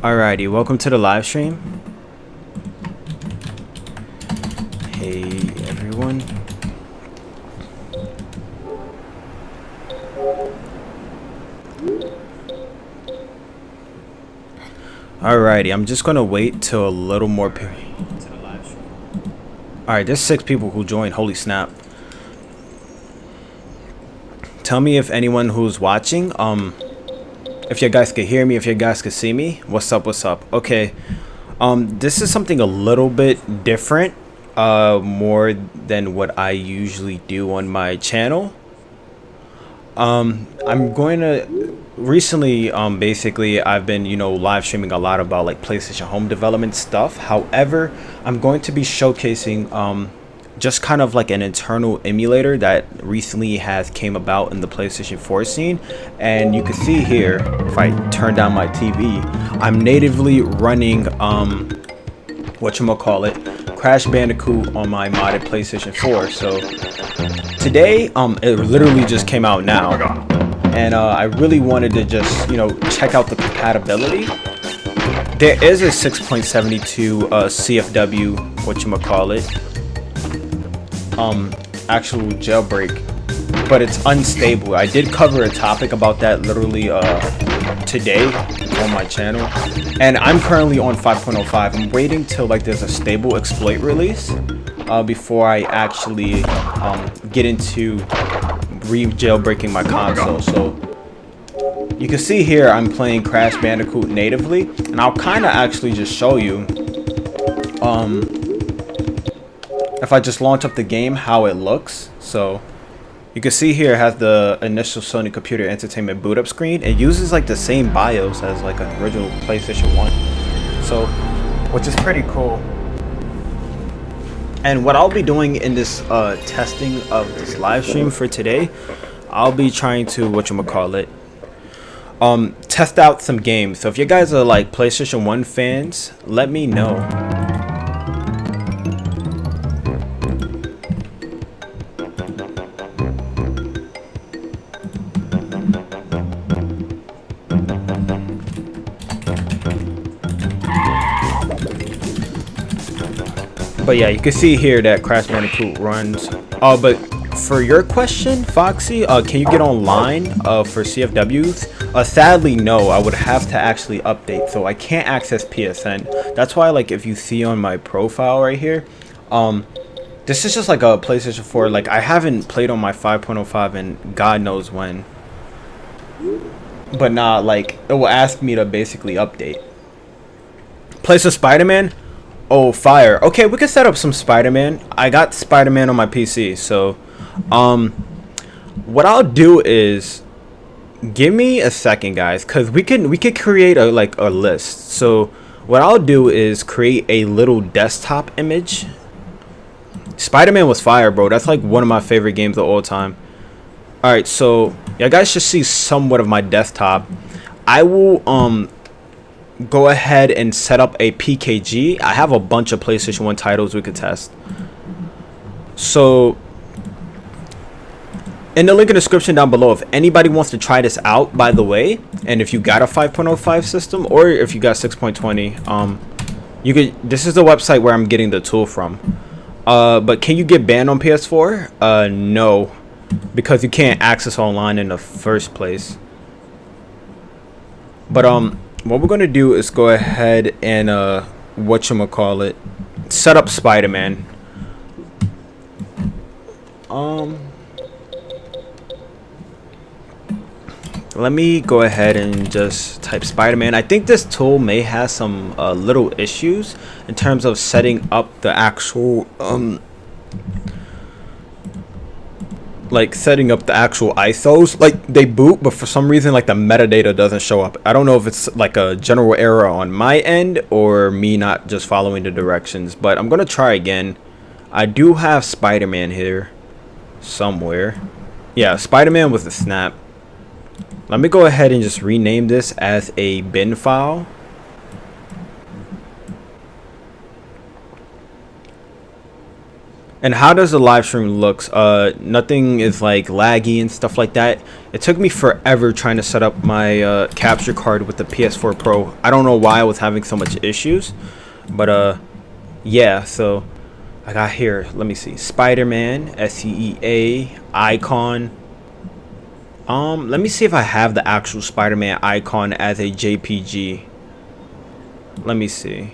Alrighty, welcome to the live stream. Hey everyone. Alrighty, I'm just gonna wait till a little more people. Alright, there's 6 people who joined. Holy snap. Tell me if anyone who's watching, if you guys could hear me, if you guys could see me. What's up, what's up? Okay, this is something a little bit different, more than what I usually do on my channel. I'm going to recently, basically I've been, live streaming a lot about like PlayStation Home development stuff. However, I'm going to be showcasing just kind of like an internal emulator that recently has came about in the PlayStation 4 scene. And you can see here, if I turn down my TV, I'm natively running whatchamacallit, Crash Bandicoot on my modded PlayStation 4. So today, it literally just came out now, and I really wanted to just check out the compatibility. There is a 6.72 CFW actual jailbreak, but it's unstable. I did cover a topic about that literally today on my channel, and I'm currently on 5.05. I'm waiting till like there's a stable exploit release before I actually get into jailbreaking my console. So you can see here I'm playing Crash Bandicoot natively, and I'll kind of actually just show you if I just launch up the game how it looks. So you can see here it has the initial Sony Computer Entertainment boot up screen. It uses like the same BIOS as like an original PlayStation 1, so which is pretty cool. And what I'll be doing in this testing of this live stream for today, I'll be trying to test out some games. So if you guys are like PlayStation 1 fans, let me know. But yeah, you can see here that Crash Bandicoot runs. But for your question, Foxy, can you get online for CFWs? Sadly, no. I would have to actually update, so I can't access PSN. That's why, like, if you see on my profile right here, this is just like a PlayStation 4. Like, I haven't played on my 5.05 in God knows when. But nah, like, it will ask me to basically update. Play some SpiderMan. Oh, fire. Okay, we can set up some Spider-Man. I got Spider-Man on my PC, so what I'll do is give me a second, guys, because we could create a list. So what I'll do is create a little desktop image. Spider-Man was fire, bro. That's like one of my favorite games of all time. All right, so you guys should see somewhat of my desktop. I will go ahead and set up a PKG. I have a bunch of PlayStation 1 titles we could test. So in the link in the description down below, if anybody wants to try this out, by the way, and if you got a 5.05 system or if you got 6.20, you could, this is the website where I'm getting the tool from. But can you get banned on PS4? No, because you can't access online in the first place. But what we're gonna do is go ahead and set up Spider-Man. Let me go ahead and just type Spider-Man. I think this tool may have some little issues in terms of setting up the actual setting up the actual ISOs. Like, they boot, but for some reason like the metadata doesn't show up. I don't know if it's like a general error on my end or me not just following the directions, but I'm gonna try again. I do have Spider-Man here somewhere. Yeah, Spider-Man with the snap. Let me go ahead and just rename this as a bin file. And how does the live stream looks? Nothing is like laggy and stuff like that. It took me forever trying to set up my capture card with the PS4 Pro. I don't know why I was having so much issues, but yeah. So I got here. Let me see. SpiderMan, SEEA icon. Let me see if I have the actual Spider-Man icon as a JPG. Let me see.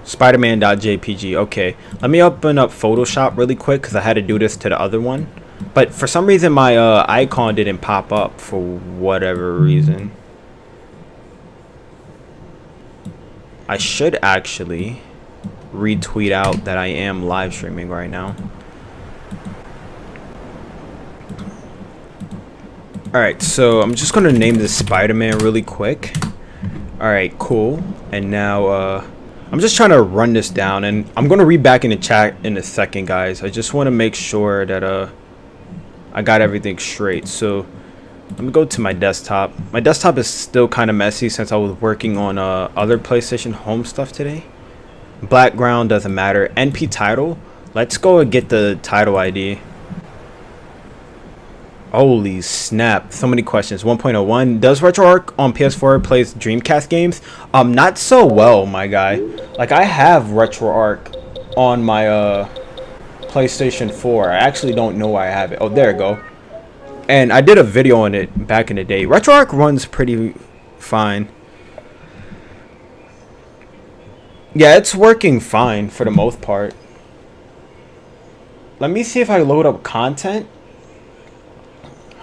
Spiderman.jpg. Okay, let me open up Photoshop really quick because I had to do this to the other one, but for some reason my icon didn't pop up for whatever reason. I should actually retweet out that I am live streaming right now. Alright, so I'm just gonna name this Spider-Man really quick. Alright, cool. And now I'm just trying to run this down, and I'm gonna read back in the chat in a second, guys. I just want to make sure that I got everything straight. So let me go to my desktop. My desktop is still kind of messy since I was working on other PlayStation Home stuff today. Background doesn't matter. NP title. Let's go and get the title ID. Holy snap, so many questions. 1.01, does RetroArch on PS4 plays Dreamcast games? Not so well, my guy. Like, I have RetroArch on my PlayStation 4. I actually don't know why I have it. Oh, there we go. And I did a video on it back in the day. RetroArch runs pretty fine. Yeah, it's working fine for the most part. Let me see if I load up content.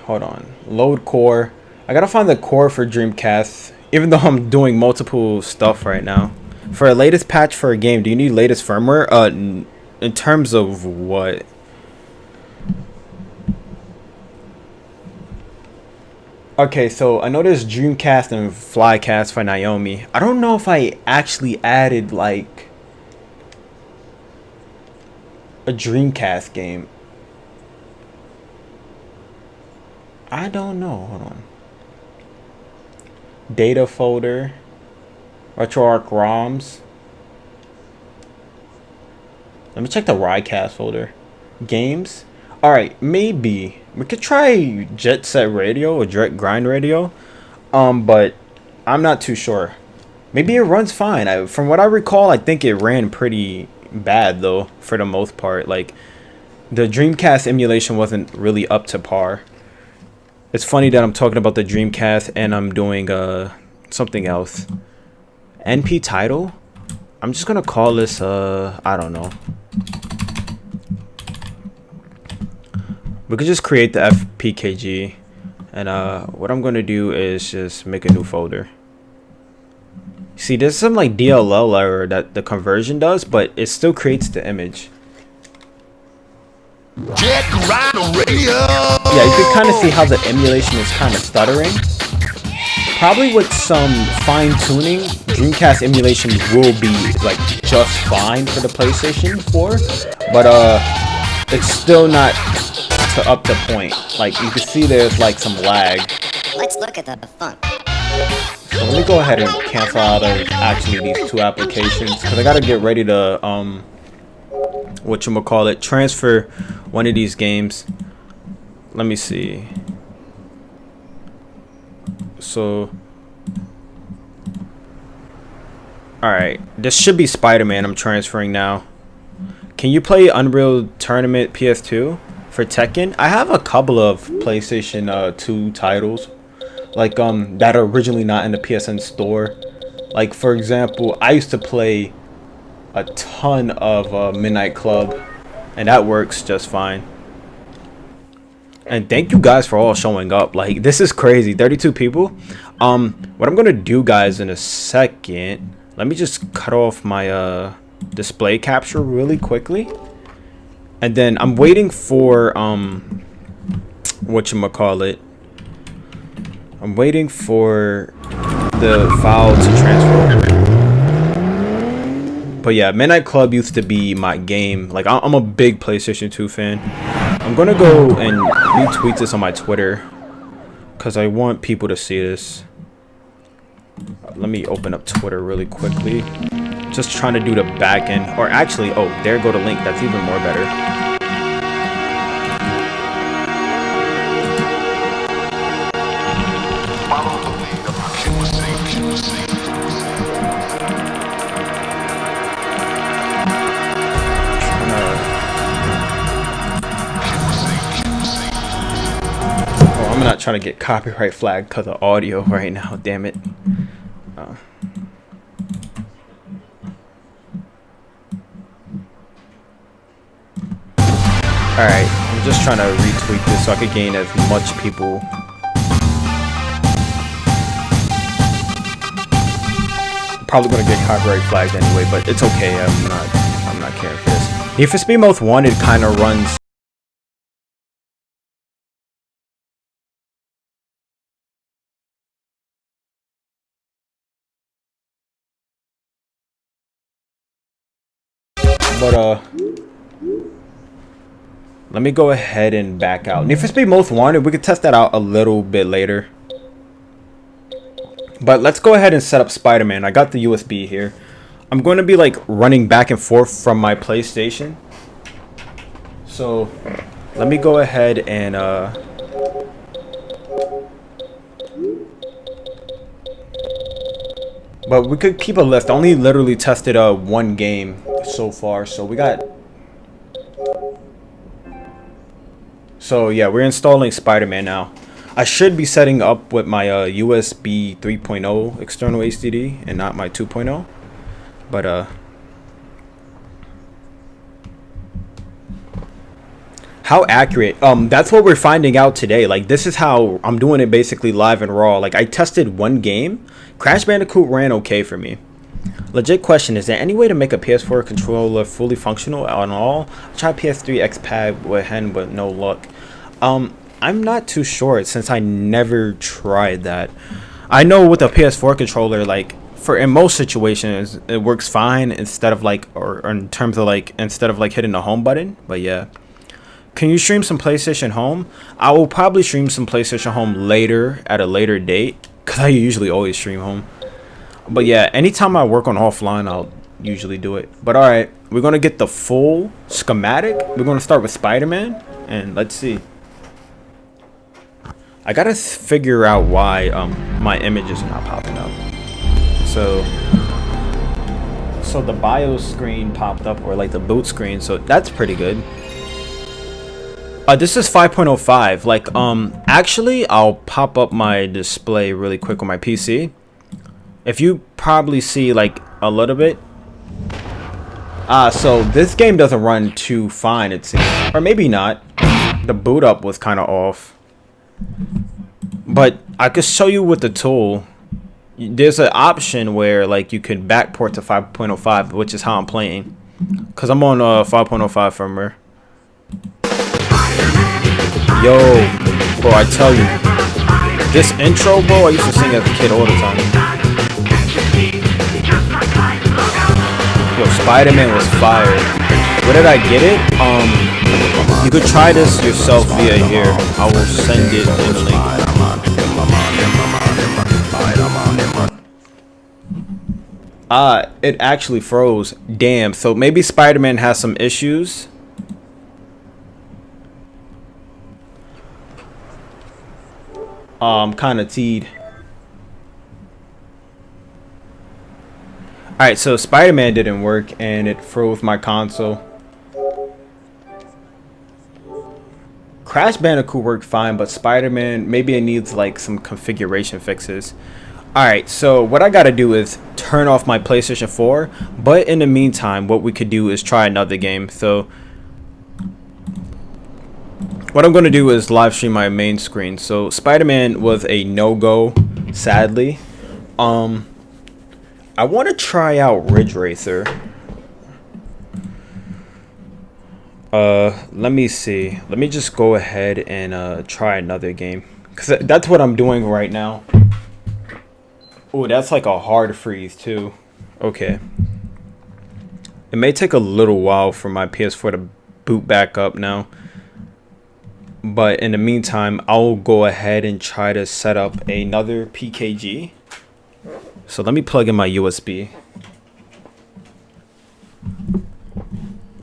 Hold on. Load core. I gotta find the core for Dreamcast, even though I'm doing multiple stuff right now. For a latest patch for a game, do you need latest firmware? In terms of what? Okay, so I know there's Dreamcast and Flycast for Naomi. I don't know if I actually added like a Dreamcast game. I don't know. Hold on. Data folder. RetroArch ROMs. Let me check the Rycast folder. Games. Alright, maybe. We could try Jet Set Radio or Direct Grind Radio. But I'm not too sure. Maybe it runs fine. From what I recall, I think it ran pretty bad though, for the most part. Like, the Dreamcast emulation wasn't really up to par. It's funny that I'm talking about the Dreamcast and I'm doing something else. NP title? I'm just gonna call this I don't know. We could just create the FPKG, and what I'm gonna do is just make a new folder. See, there's some like DLL error that the conversion does, but it still creates the image. Check right on radio. Yeah, you can kind of see how the emulation is kind of stuttering. Probably with some fine tuning, Dreamcast emulation will be like just fine for the PlayStation 4, but it's still not to up to point. Like, you can see there's like some lag. Let's look at the funk. So let me go ahead and cancel out of actually these two applications, because I gotta get ready to whatchamacallit, transfer one of these games. Let me see. So alright, this should be Spider-Man I'm transferring now. Can you play Unreal Tournament PS2 for Tekken? I have a couple of PlayStation 2 titles, like that are originally not in the PSN store. Like, for example, I used to play a ton of Midnight Club, and that works just fine. And thank you guys for all showing up. Like, this is crazy. 32 people. What I'm gonna do, guys, in a second, let me just cut off my display capture really quickly, and then I'm waiting for whatchamacallit, I'm waiting for the file to transfer over. But yeah, Midnight Club used to be my game. Like, I'm a big PlayStation 2 fan. I'm gonna go and retweet this on my Twitter, because I want people to see this. Let me open up Twitter really quickly. just trying to do the back end. Or actually, oh, there go the link. That's even more better. Follow the lead of our QC. Oh, I'm not trying to get copyright flagged because of audio right now. Damn it. Alright, I'm just trying to retweet this so I could gain as much people. Probably gonna get copyright flagged anyway, but it's okay. I'm not caring for this. Need for Speed Most Wanted kind of runs. But let me go ahead and back out. Need for Speed Most Wanted, we could test that out a little bit later. But let's go ahead and set up SpiderMan. I got the USB here. I'm going to be like running back and forth from my PlayStation. So let me go ahead and but we could keep a list. I only literally tested one game so far, so we got. So yeah, we're installing SpiderMan now. I should be setting up with my USB 3.0 external HDD and not my 2.0. But how accurate? That's what we're finding out today. Like, this is how I'm doing it basically live and raw. Like, I tested one game. Crash Bandicoot ran okay for me. Legit question, is there any way to make a PS4 controller fully functional on all? I tried PS3 X-Pad with Hen, but no luck. I'm not too sure since I never tried that. I know with a PS4 controller, like, in most situations, it works fine instead of like, or in terms of like, instead of like hitting the home button. But yeah. Can you stream some PlayStation Home? I will probably stream some PlayStation Home later at a later date, because I usually always stream home. But yeah, anytime I work on offline, I'll usually do it. But alright, we're going to get the full schematic. We're going to start with SpiderMan, and let's see. I got to figure out why my images are not popping up. So the BIOS screen popped up, or like the boot screen, so that's pretty good. This is 5.05. Like, actually, I'll pop up my display really quick on my PC. If you probably see like a little bit. So this game doesn't run too fine, it seems, or maybe not. The boot up was kind of off. But I could show you with the tool. There's an option where like you can backport to 5.05, which is how I'm playing, cause I'm on 5.05 firmware. Yo, bro, I tell you, this intro, bro, I used to sing as a kid all the time. Yo, SpiderMan was fire. Where did I get it? You could try this yourself via here. I will send it in the link. It actually froze. Damn, so maybe SpiderMan has some issues. I'm kind of teed. Alright, so SpiderMan didn't work and it froze my console. Crash Bandicoot worked fine, but SpiderMan, maybe it needs like some configuration fixes. Alright, so what I gotta do is turn off my PlayStation 4, but in the meantime, what we could do is try another game. So what I'm gonna do is live stream my main screen. So SpiderMan was a no-go, sadly. I want to try out Ridge Racer. Let me see. Let me just go ahead and try another game, because that's what I'm doing right now. Oh, that's like a hard freeze too. Okay. It may take a little while for my PS4 to boot back up now. But in the meantime, I'll go ahead and try to set up another PKG. So let me plug in my USB.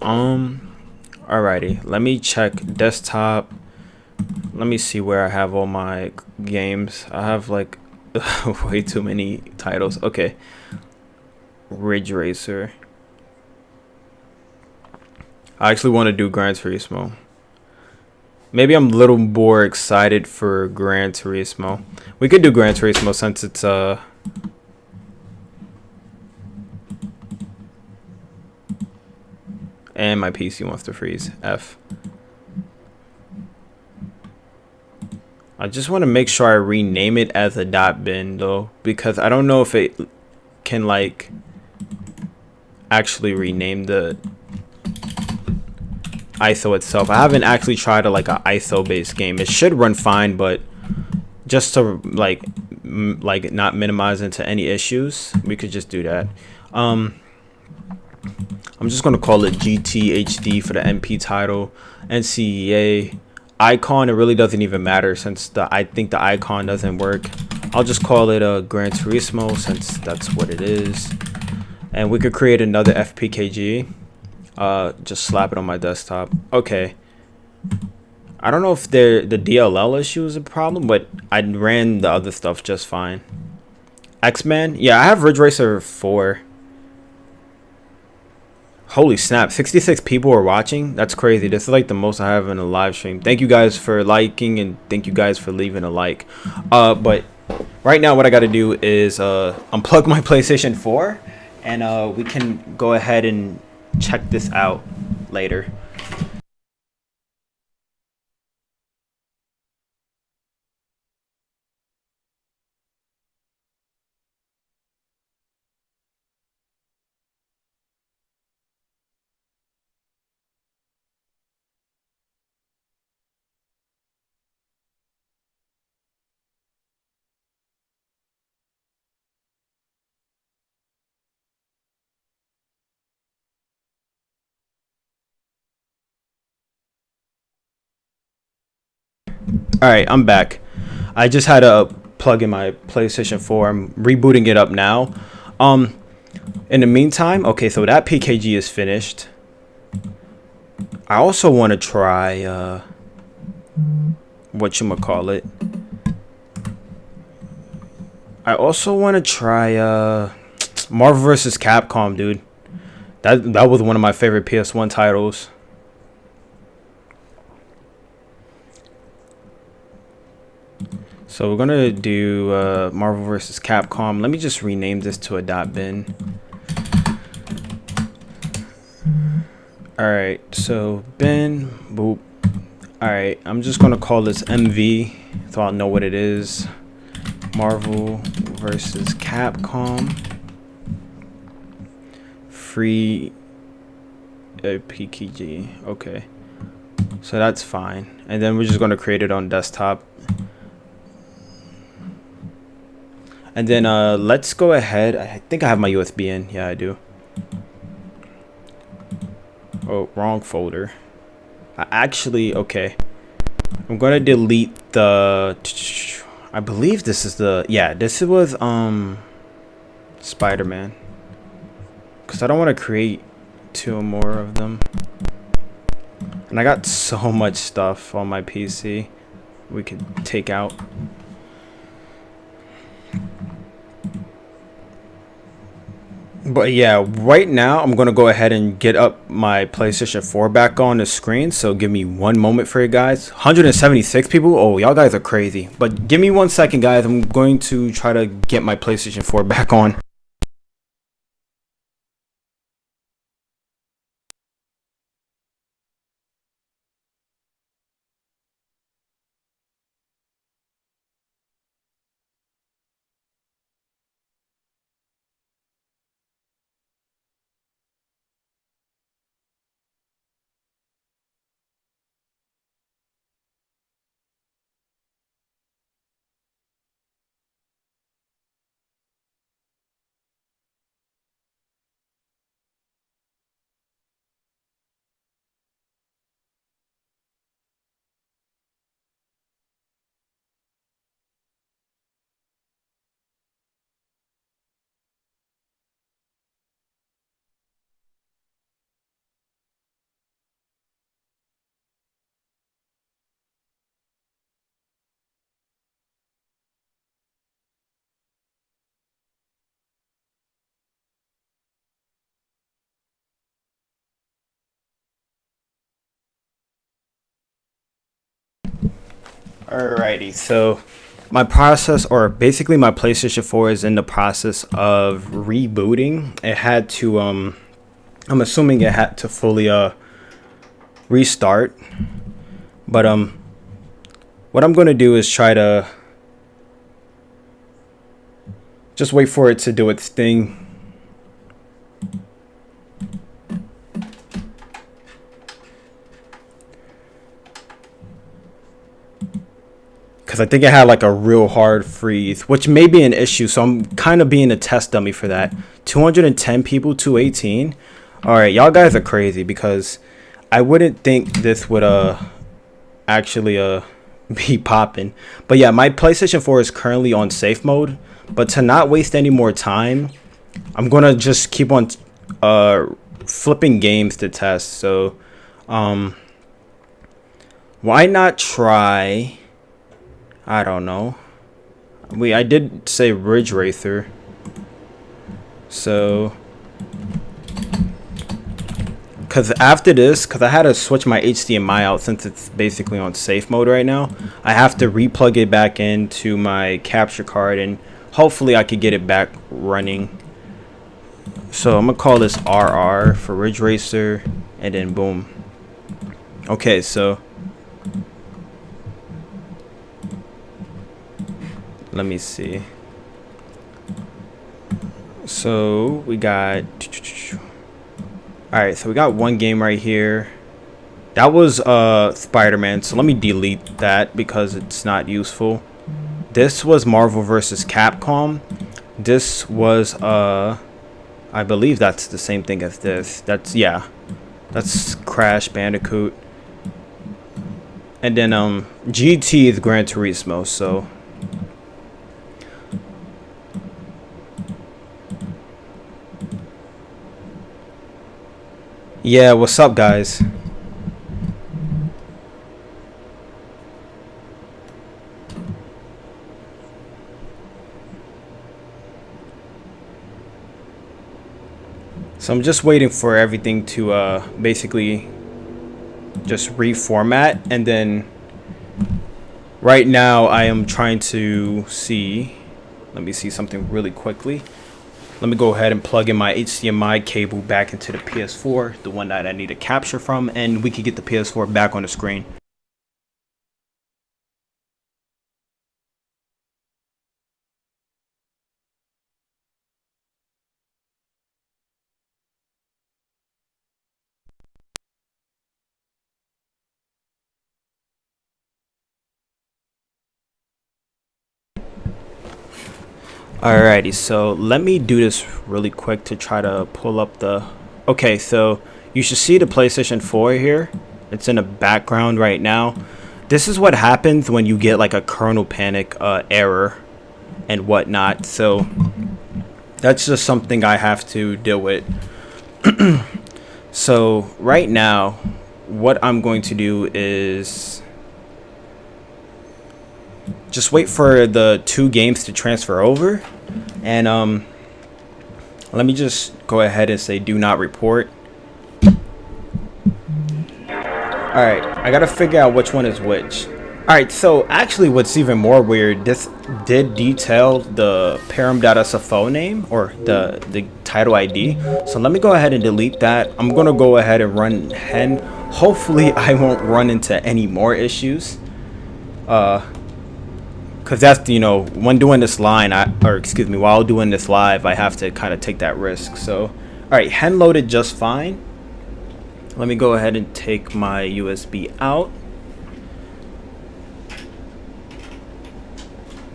Alrighty, let me check desktop. Let me see where I have all my games. I have like way too many titles. Okay, Ridge Racer. I actually want to do Gran Turismo. Maybe I'm a little more excited for Gran Turismo. We could do Gran Turismo since it's and my PC wants to freeze. F. I just want to make sure I rename it as a .bin though, because I don't know if it can like actually rename the ISO itself. I haven't actually tried like a ISO based game. It should run fine, but just to like not minimize into any issues, we could just do that. I'm just gonna call it GTHD for the MP title. NCEA icon, it really doesn't even matter since I think the icon doesn't work. I'll just call it a Gran Turismo since that's what it is. And we could create another FPKG. Just slap it on my desktop. Okay. I don't know if the DLL issue is a problem, but I ran the other stuff just fine. X-Man? Yeah, I have Ridge Racer 4. Holy snap, 66 people are watching? That's crazy. This is like the most I have in a live stream. Thank you guys for liking and thank you guys for leaving a like. But right now what I got to do is unplug my PlayStation 4 and we can go ahead and check this out later. All right, I'm back. I just had to plug in my PlayStation 4. I'm rebooting it up now. In the meantime, okay, so that PKG is finished. I also want to try whatchamacallit. I also want to try Marvel vs. Capcom, dude. That was one of my favorite PS1 titles. So we're gonna do Marvel vs. Capcom. Let me just rename this to a .bin. Alright, so bin, boop. Alright, I'm just gonna call this MV so I'll know what it is. Marvel versus Capcom. Free PKG. Okay. So that's fine. And then we're just gonna create it on desktop. And then let's go ahead. I think I have my USB in. Yeah, I do. Oh, wrong folder. Okay. I'm gonna delete the. I believe this is the. Yeah, this was SpiderMan. Cause I don't want to create two more of them. And I got so much stuff on my PC we could take out. But yeah, right now I'm gonna go ahead and get up my PlayStation 4 back on the screen. So give me one moment for you guys. 176 people. Oh, y'all guys are crazy. But give me 1 second, guys. I'm going to try to get my PlayStation 4 back on. Alrighty, so my process, or basically my PlayStation 4 is in the process of rebooting. It had to, I'm assuming it had to fully restart. But what I'm gonna do is try to just wait for it to do its thing. Because I think it had like a real hard freeze, which may be an issue. So I'm kind of being a test dummy for that. 210 people, 218. All right, y'all guys are crazy because I wouldn't think this would actually be popping. But yeah, my PlayStation 4 is currently on safe mode. But to not waste any more time, I'm gonna just keep on flipping games to test. So why not try, I don't know. I did say Ridge Racer. So, because after this, because I had to switch my HDMI out since it's basically on safe mode right now, I have to replug it back into my capture card and hopefully I could get it back running. So I'm going to call this RR for Ridge Racer and then boom. Okay, so let me see. So we got, alright, so we got one game right here. That was SpiderMan, so let me delete that because it's not useful. This was Marvel vs. Capcom. This was I believe that's the same thing as this. That's Crash Bandicoot. And then GT is Gran Turismo, so yeah, what's up guys? So I'm just waiting for everything to basically just reformat, and then right now I am trying to see, let me see something really quickly. Let me go ahead and plug in my HDMI cable back into the PS4, the one that I need to capture from, and we can get the PS4 back on the screen. Alrighty, so let me do this really quick to try to pull up the... Okay, so you should see the PlayStation 4 here. It's in the background right now. This is what happens when you get like a kernel panic error and whatnot. So that's just something I have to deal with. So right now, what I'm going to do is just wait for the two games to transfer over, and let me just go ahead and say do not report. Alright, I gotta figure out which one is which. Alright, so actually what's even more weird, this did detail the param.sfo name, or the title ID. So let me go ahead and delete that. I'm gonna go ahead and run hen. Hopefully I won't run into any more issues. Because that's, you know, when doing this line, while doing this live, I have to kind of take that risk. So, alright, hen loaded just fine. Let me go ahead and take my USB out.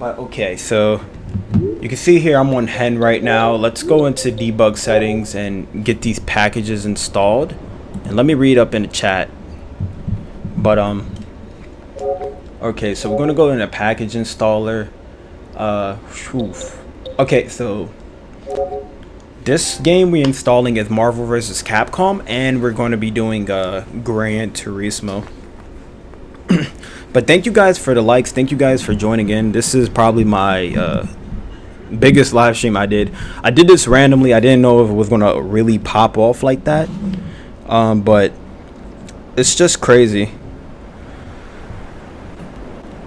But okay, so you can see here I'm on hen right now. Let's go into debug settings and get these packages installed. And let me read up in the chat. But okay, so we're gonna go in a package installer. Okay, so this game we're installing is Marvel vs. Capcom, and we're going to be doing Gran Turismo. But thank you guys for the likes. Thank you guys for joining in. This is probably my biggest live stream I did. I did this randomly. I didn't know if it was gonna really pop off like that. But it's just crazy.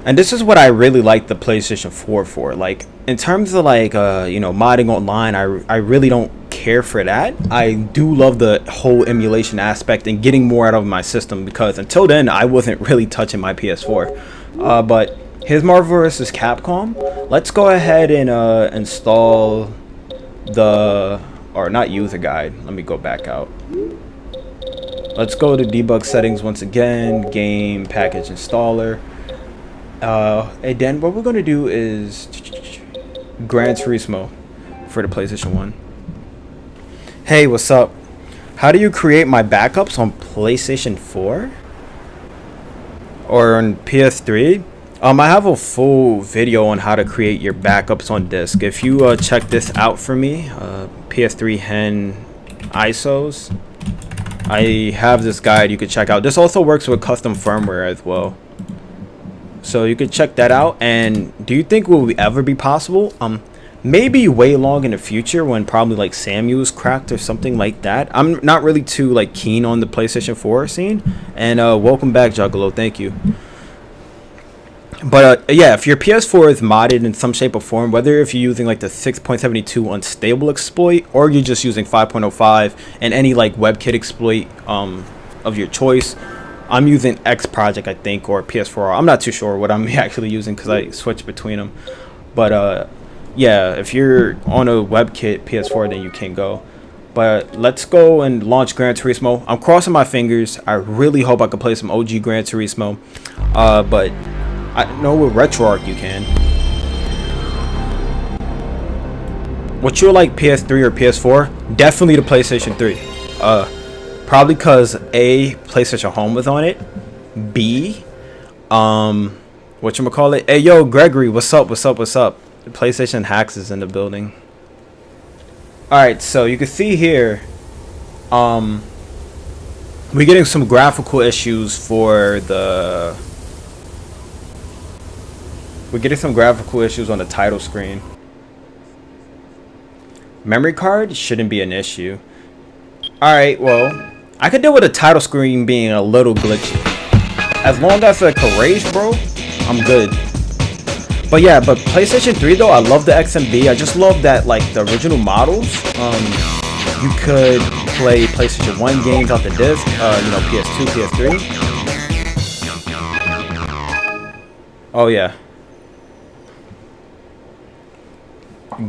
And this is what I really like the PlayStation 4 for. Like, in terms of like you know, modding online, I really don't care for that. I do love the whole emulation aspect and getting more out of my system, because until then I wasn't really touching my PS4. But here's Marvel vs. Capcom. Let's go ahead and install the, or not user guide. Let me go back out. Let's go to debug settings once again, game package installer. And then what we're going to do is Gran Turismo for the PlayStation 1. Hey, what's up? How do you create my backups on PlayStation 4? Or on PS3? I have a full video on how to create your backups on disk. If you check this out for me, PS3 Home ISOs, I have this guide you could check out. This also works with custom firmware as well. So you could check that out. And do you think will ever be possible? Maybe way long in the future, when probably like Samuel's cracked or something like that. I'm not really too like keen on the PlayStation 4 scene. And welcome back, Juggalo. Thank you. But yeah, if your PS4 is modded in some shape or form, whether if you're using like the 6.72 unstable exploit, or you're just using 5.05 and any like WebKit exploit of your choice. I'm using X Project, I think, or PS4. I'm not too sure what I'm actually using because I switch between them. But yeah, if you're on a WebKit PS4, then you can go. But let's go and launch Gran Turismo. I'm crossing my fingers. I really hope I can play some OG Gran Turismo. But I know with RetroArch you can. What you like, PS3 or PS4? Definitely the PlayStation 3. Probably because A, PlayStation Home was on it. B, whatchamacallit? Hey, yo, Gregory, what's up, what's up, what's up? The PlayStation Hacks is in the building. Alright, so you can see here, we're getting some graphical issues for the... We're getting some graphical issues on the title screen. Memory card shouldn't be an issue. Alright, well, I could deal with the title screen being a little glitchy. As long as it can raise, bro, I'm good. But yeah, but PlayStation 3 though, I love the XMB. I just love that, like, the original models, you could play PlayStation 1 games off the disc, you know, PS2, PS3. Oh yeah.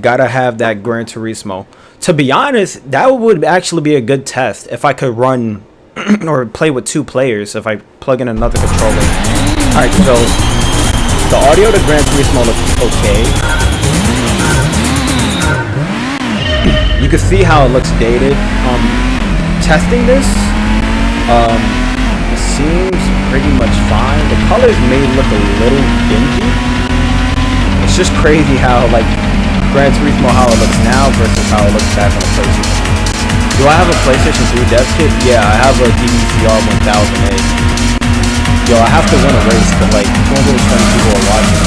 Gotta have that Gran Turismo. To be honest, that would actually be a good test if I could run or play with 2 players if I plug in another controller. Alright, so the audio to Gran Turismo looks okay. You can see how it looks dated. Testing this, it seems pretty much fine. The colors may look a little dingy. It's just crazy how, like, Gran Turismo, how it looks now versus how it looks back on the PlayStation. Do I have a PlayStation 3 dev kit? Yeah, I have a DVCR 1000A. Yo, I have to win a race, but like 220 people are watching.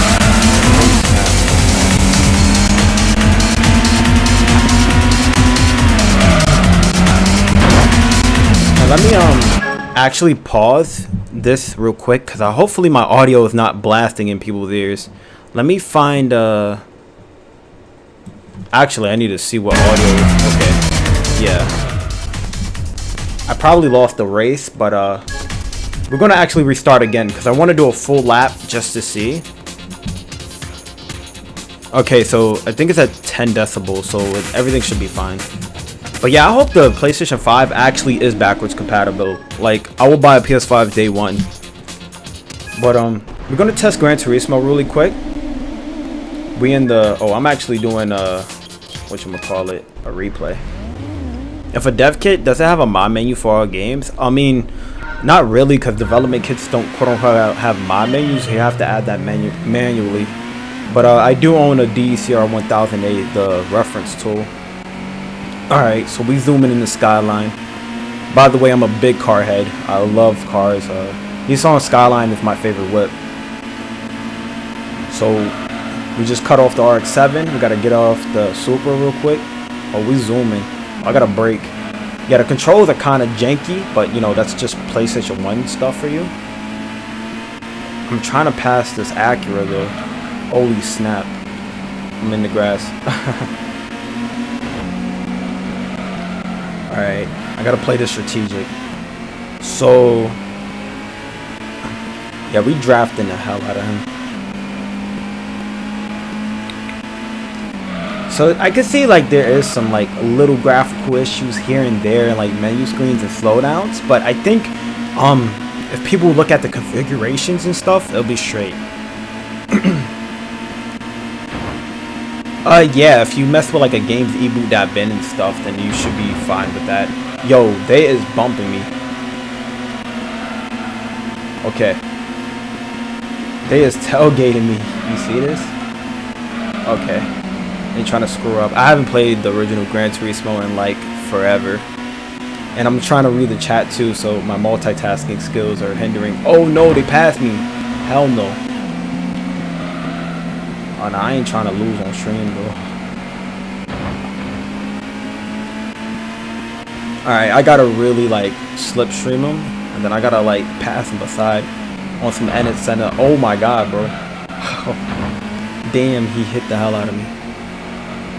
Now let me actually pause this real quick, because hopefully my audio is not blasting in people's ears. Let me find actually, I need to see what audio is. Okay. Yeah. I probably lost the race, but we're going to actually restart again because I want to do a full lap just to see. Okay, so I think it's at 10 decibels, so everything should be fine. But yeah, I hope the PlayStation 5 actually is backwards compatible. Like, I will buy a PS5 day one. But we're going to test Gran Turismo really quick. We in the... Oh, I'm actually doing whatchamacallit, a replay. If a dev kit doesn't have a mod menu for all games, I mean, not really, because development kits don't quote-unquote have mod menus. You have to add that menu manually. But I do own a DECR 1008, the reference tool. Alright, so we zooming in the skyline. By the way, I'm a big car head. I love cars. Nissan Skyline is my favorite whip. So we just cut off the RX-7. We gotta get off the Supra real quick. Oh, we zooming. I gotta brake. Yeah, the controls are kind of janky, but you know, that's just PlayStation 1 stuff for you. I'm trying to pass this Acura though. Holy snap. I'm in the grass. Alright, I gotta play this strategic. So, yeah, we drafting the hell out of him. So I can see like there is some like little graphical issues here and there, like menu screens and slowdowns. But I think if people look at the configurations and stuff, it'll be straight. Yeah, if you mess with like a games eboot.bin and stuff, then you should be fine with that. Yo, they is bumping me. Okay. They is tailgating me. You see this? Okay. They trying to screw up. I haven't played the original Gran Turismo in like forever. And I'm trying to read the chat too, so my multitasking skills are hindering. Oh no, they passed me. Hell no. Oh, no, I ain't trying to lose on stream, bro. Alright, I gotta really, like, slipstream him. And then I gotta, like, pass him aside on some edit center. Oh, my God, bro. Damn, he hit the hell out of me.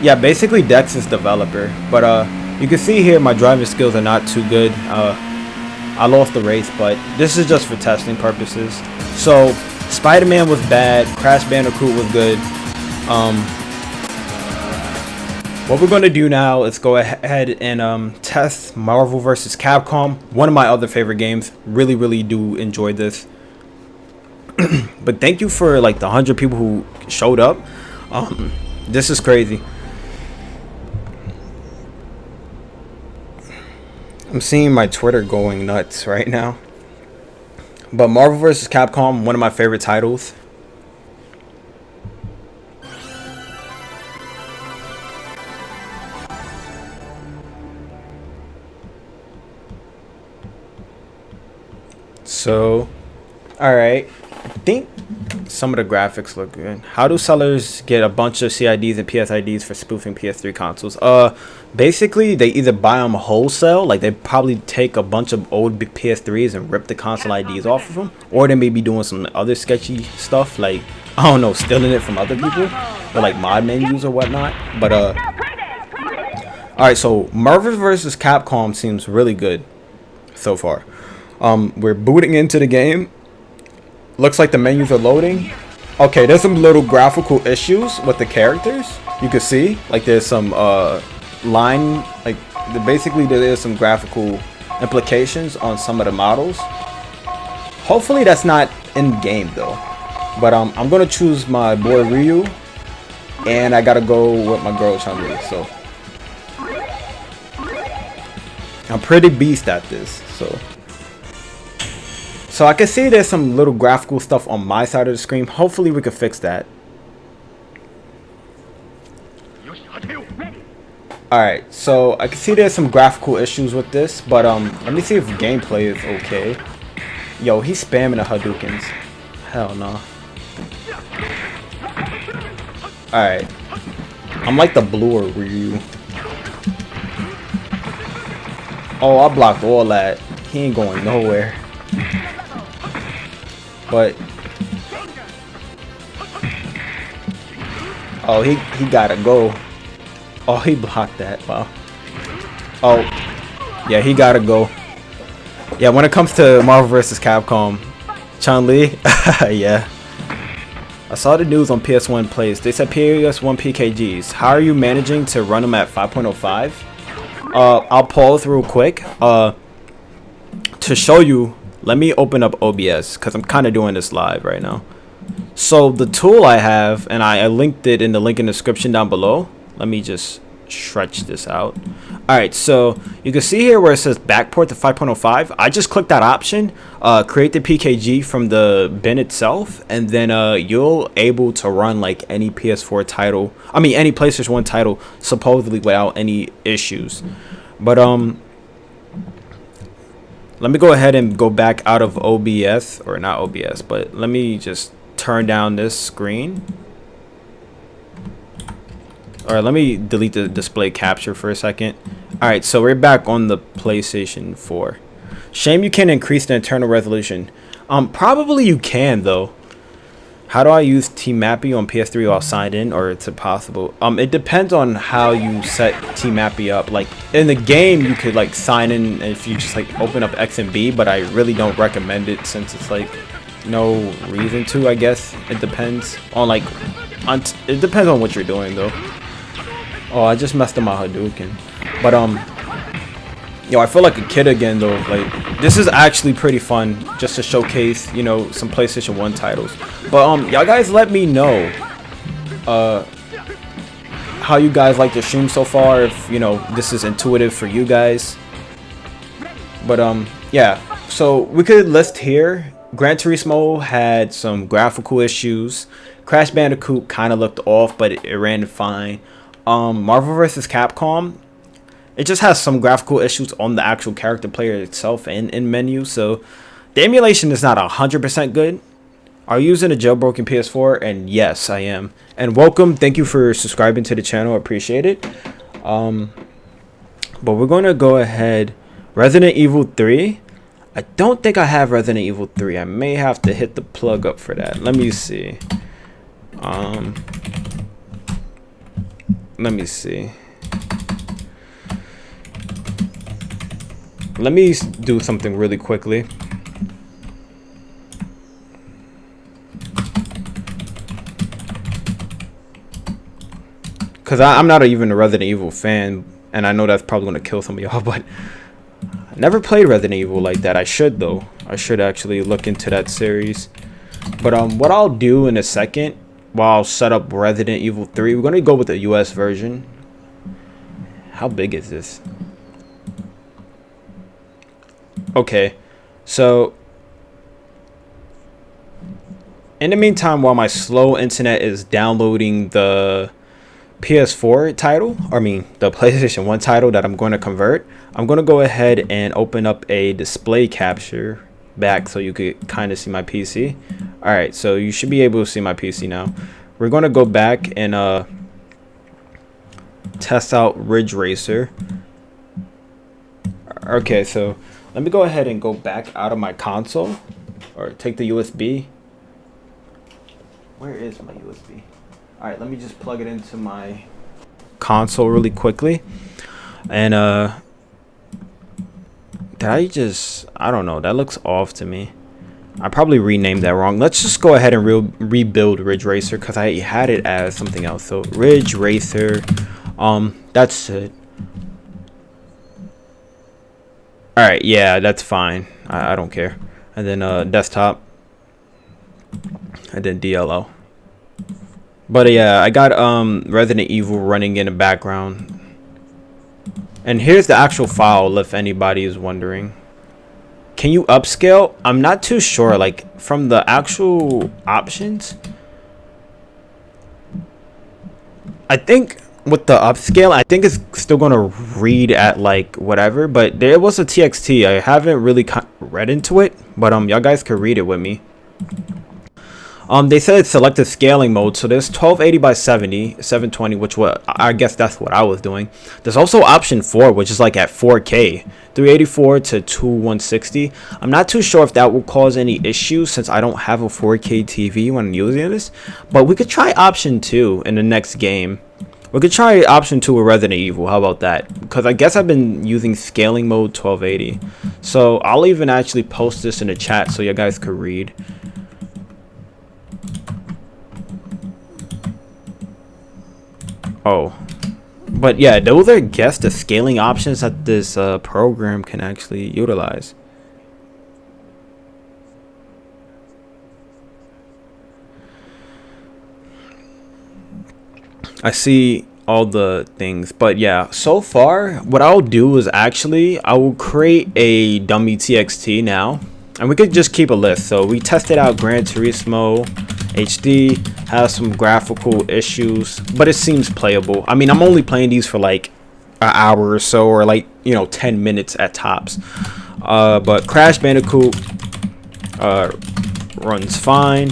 Yeah, basically, Dex is developer. But, you can see here my driving skills are not too good. I lost the race, but this is just for testing purposes. So, SpiderMan was bad. Crash Bandicoot was good. What we're going to do now is go ahead and test Marvel vs. Capcom. One of my other favorite games. Really do enjoy this. But thank you for like the 100 people who showed up. This is crazy. I'm seeing my Twitter going nuts right now. But Marvel vs. Capcom, one of my favorite titles. So, alright. I think some of the graphics look good. How do sellers get a bunch of CIDs and PSIDs for spoofing PS3 consoles? Basically, they either buy them wholesale, like they probably take a bunch of old PS3s and rip the console IDs off of them, or they may be doing some other sketchy stuff, like, I don't know, stealing it from other people, or like mod menus or whatnot. But, alright, so Marvel vs. Capcom seems really good so far. We're booting into the game. Looks like the menus are loading. Okay, there's some little graphical issues with the characters. You can see, like there's some line, like basically there is some graphical implications on some of the models. Hopefully that's not in game though. But I'm gonna choose my boy Ryu, and I gotta go with my girl Chun-Li. So I'm pretty beast at this. So I can see there's some little graphical stuff on my side of the screen. Hopefully we can fix that. Alright, so I can see there's some graphical issues with this, but let me see if gameplay is okay. Yo, he's spamming the Hadoukens. Hell no. Alright. I'm like the bluer Ryu. Oh, I blocked all that. He ain't going nowhere. But oh, he gotta go. Oh, he blocked that. Wow. Oh, yeah, he gotta go. Yeah, when it comes to Marvel vs. Capcom, Chun-Li, yeah. I saw the news on PS1 plays. They said PS1 PKGs. How are you managing to run them at 5.05? I'll pause real quick. To show you. Let me open up OBS because I'm kind of doing this live right now. So the tool I have, and I linked it in the link in the description down below. Let me just stretch this out. Alright, so you can see here where it says backport to 5.05. I just clicked that option, create the PKG from the bin itself, and then you'll able to run like any PS4 title, I mean any PlayStation 1 title supposedly without any issues. But let me go ahead and go back out of OBS, or not OBS, but let me just turn down this screen. Alright, let me delete the display capture for a second. Alright, so we're back on the PlayStation 4. Shame you can't increase the internal resolution. Probably you can though. How do I use Tmappy on PS3 while signed in, or it's impossible? It depends on how you set Tmappy up. Like in the game, you could like sign in if you just like open up X and B, but I really don't recommend it since it's like no reason to. I guess it depends on like it depends on what you're doing though. Oh, I just messed up my Hadouken, but yo, I feel like a kid again though. Like this is actually pretty fun just to showcase, you know, some PlayStation 1 titles. But y'all guys let me know how you guys like the stream so far, if you know this is intuitive for you guys. But yeah, so we could list here. Gran Turismo had some graphical issues. Crash Bandicoot kind of looked off, but it ran fine. Marvel vs. Capcom, it just has some graphical issues on the actual character player itself and in menu. So the emulation is not 100% good. Are you using a jailbroken PS4? And yes, I am. And welcome. Thank you for subscribing to the channel. I appreciate it. But we're going to go ahead. Resident Evil 3. I don't think I have Resident Evil 3. I may have to hit the plug up for that. Let me see. Let me see. Let me do something really quickly. Because I'm not even a Resident Evil fan, and I know that's probably going to kill some of y'all, but I never played Resident Evil like that. I should, though. I should actually look into that series. But what I'll do in a second, while I'll set up Resident Evil 3, we're going to go with the US version. How big is this? Okay, so in the meantime, while my slow internet is downloading the PS4 title, the PlayStation 1 title that I'm going to convert, I'm going to go ahead and open up a display capture back so you could kind of see my PC. All right, so you should be able to see my PC now. We're going to go back and test out Ridge Racer. Okay, so let me go ahead and go back out of my console, or take the USB. Where is my USB? All right, let me just plug it into my console really quickly. And I don't know, that looks off to me. I probably renamed that wrong. Let's just go ahead and rebuild Ridge Racer, because I had it as something else. So Ridge Racer, that's it. All right, yeah, that's fine. I don't care. And then desktop, and then DLO. But yeah, I got Resident Evil running in the background. And here's the actual file, if anybody is wondering. Can you upscale? I'm not too sure. Like from the actual options, I think with the upscale, I think it's still gonna read at like whatever. But there was a TXT. I haven't really read into it, but y'all guys could read it with me. They said selected scaling mode, so there's 1280 by 70, 720, which I guess that's what I was doing. There's also option 4, which is like at 4K, 384 to 2160. I'm not too sure if that will cause any issues since I don't have a 4K TV when I'm using this, but we could try option 2 in the next game. We could try option 2 with Resident Evil. How about that? Because I guess I've been using scaling mode 1280. So I'll even actually post this in the chat so you guys could read. Oh, but yeah, those are, I guess, the scaling options that this program can actually utilize. I see all the things, but yeah, so far what I'll do is actually I will create a dummy TXT now, and we could just keep a list. So we tested out Gran Turismo HD, has some graphical issues, but it seems playable. I mean, I'm only playing these for like an hour or so, or like, you know, 10 minutes at tops. But Crash Bandicoot runs fine.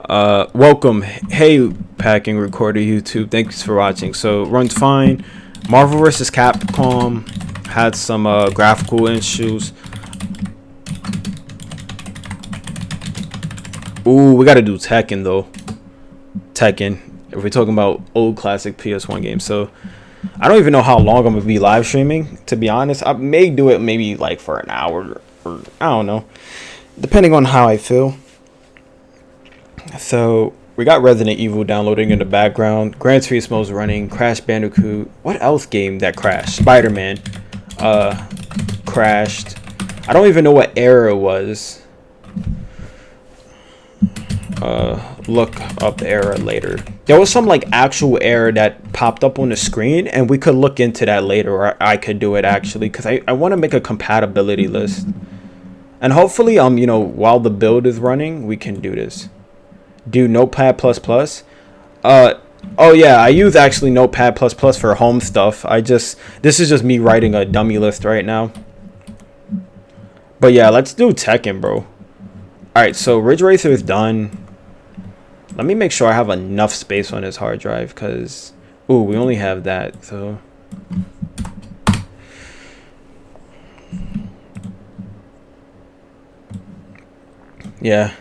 Welcome, hey Packing Recorder YouTube, thanks for watching. So runs fine. Marvel vs. Capcom had some graphical issues. Ooh, we gotta do Tekken though. Tekken. If we're talking about old classic PS1 games. So I don't even know how long I'm gonna be live streaming, to be honest. I may do it maybe like for an hour or I don't know, depending on how I feel. So we got Resident Evil downloading in the background. Gran Turismo's running. Crash Bandicoot. What else game that crashed? SpiderMan crashed. I don't even know what error it was. Look up the error later. There was some like actual error that popped up on the screen, and we could look into that later, or I could do it actually, because I want to make a compatibility list, and hopefully you know, while the build is running, we can do this. Do Notepad++. Oh yeah, I use actually Notepad++ for home stuff. This is just me writing a dummy list right now. But yeah, let's do Tekken, bro. Alright, so Ridge Racer is done. Let me make sure I have enough space on this hard drive, because ooh, we only have that, so yeah.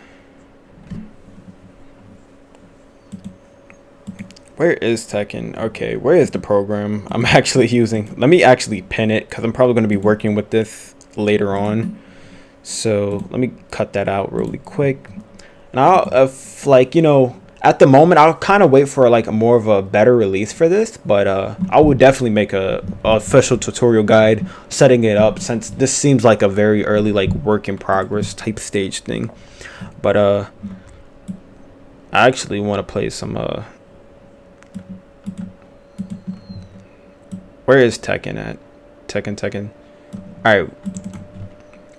Where is Tekken? Okay, where is the program I'm actually using? Let me actually pin it, because I'm probably going to be working with this later on. So let me cut that out really quick. Now, if like, you know, at the moment, I'll kind of wait for like more of a better release for this, but I would definitely make a official tutorial guide setting it up, since this seems like a very early like work in progress type stage thing. But I actually want to play some where is Tekken at? Tekken. All right,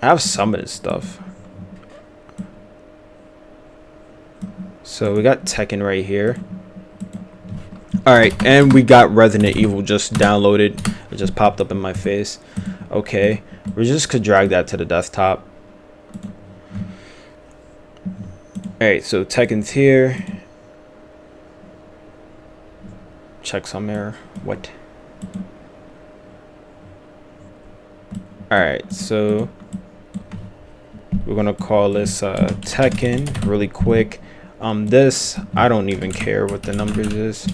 I have some of this stuff. So we got Tekken right here. Alright, and we got Resident Evil just downloaded. It just popped up in my face. Okay, we just could drag that to the desktop. Alright, so Tekken's here. Check some error. What? Alright, so we're gonna call this Tekken really quick. This, I don't even care what the numbers is.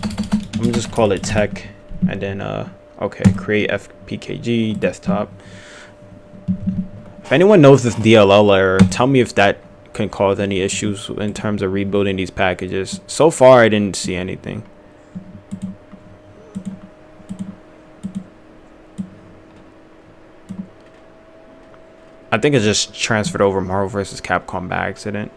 I'm gonna just call it Tech, and then okay, create FPKG desktop. If anyone knows this DLL error, tell me if that can cause any issues in terms of rebuilding these packages. So far, I didn't see anything. I think it just transferred over Marvel vs. Capcom by accident.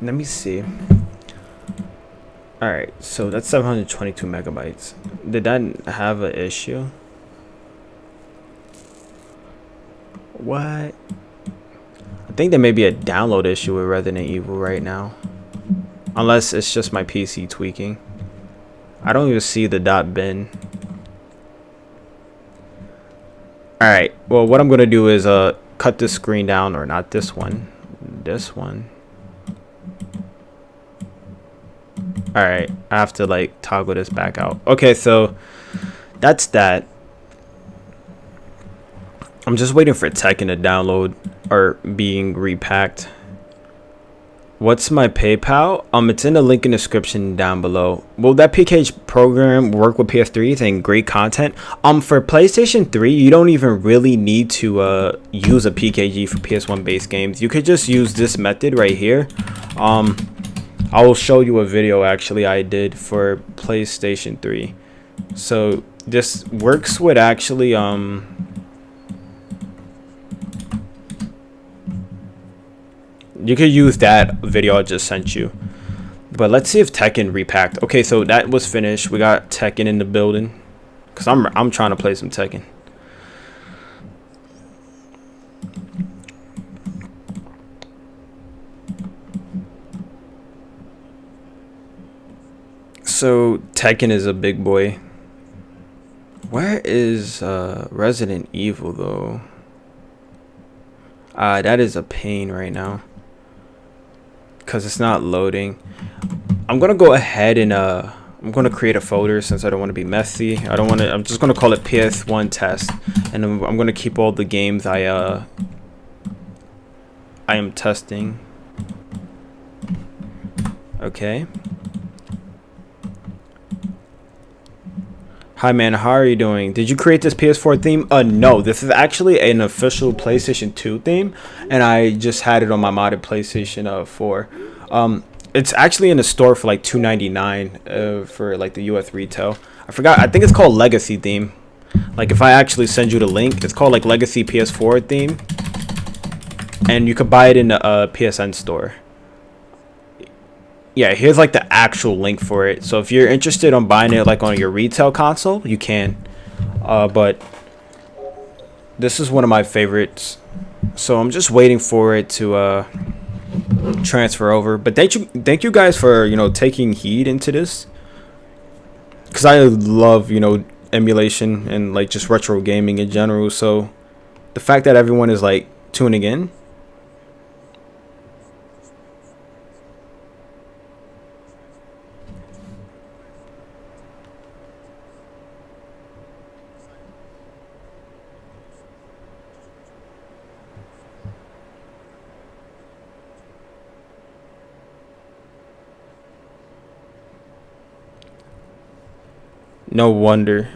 Let me see. Alright, so that's 722 megabytes. Did that have an issue? What? I think there may be a download issue with Resident Evil right now. Unless it's just my PC tweaking. I don't even see the .bin. Alright, well what I'm gonna do is cut this screen down, or not this one. This one. Alright, I have to like toggle this back out. Okay, so that's that. I'm just waiting for Tekken to download or being repacked. What's my PayPal? It's in the link in the description down below. Will that PKG program work with PS3s and great content? For PlayStation 3, you don't even really need to use a PKG for PS1 based games. You could just use this method right here. I will show you a video actually I did for PlayStation 3. So this works with actually you could use that video I just sent you. But let's see if Tekken repacked. Okay, so that was finished. We got Tekken in the building, cuz I'm trying to play some Tekken. So Tekken is a big boy. Where is Resident Evil though? That is a pain right now, because it's not loading. I'm gonna go ahead and I'm going to create a folder since I don't want to be messy. I'm just going to call it PS1 test, and I'm going to keep all the games I am testing. Okay. Hi man, how are you doing? Did you create this PS4 theme? No, this is actually an official PlayStation 2 theme, and I just had it on my modded PlayStation 4. It's actually in the store for like $2.99 for like the US retail. I forgot. I think it's called Legacy theme. Like if I actually send you the link, it's called like Legacy PS4 theme, and you could buy it in the PSN store. Yeah, here's like the actual link for it. So if you're interested on buying it like on your retail console, you can. But this is one of my favorites. So I'm just waiting for it to transfer over. But thank you guys for, you know, taking heed into this, because I love, you know, emulation and like just retro gaming in general. So the fact that everyone is like tuning in, no wonder.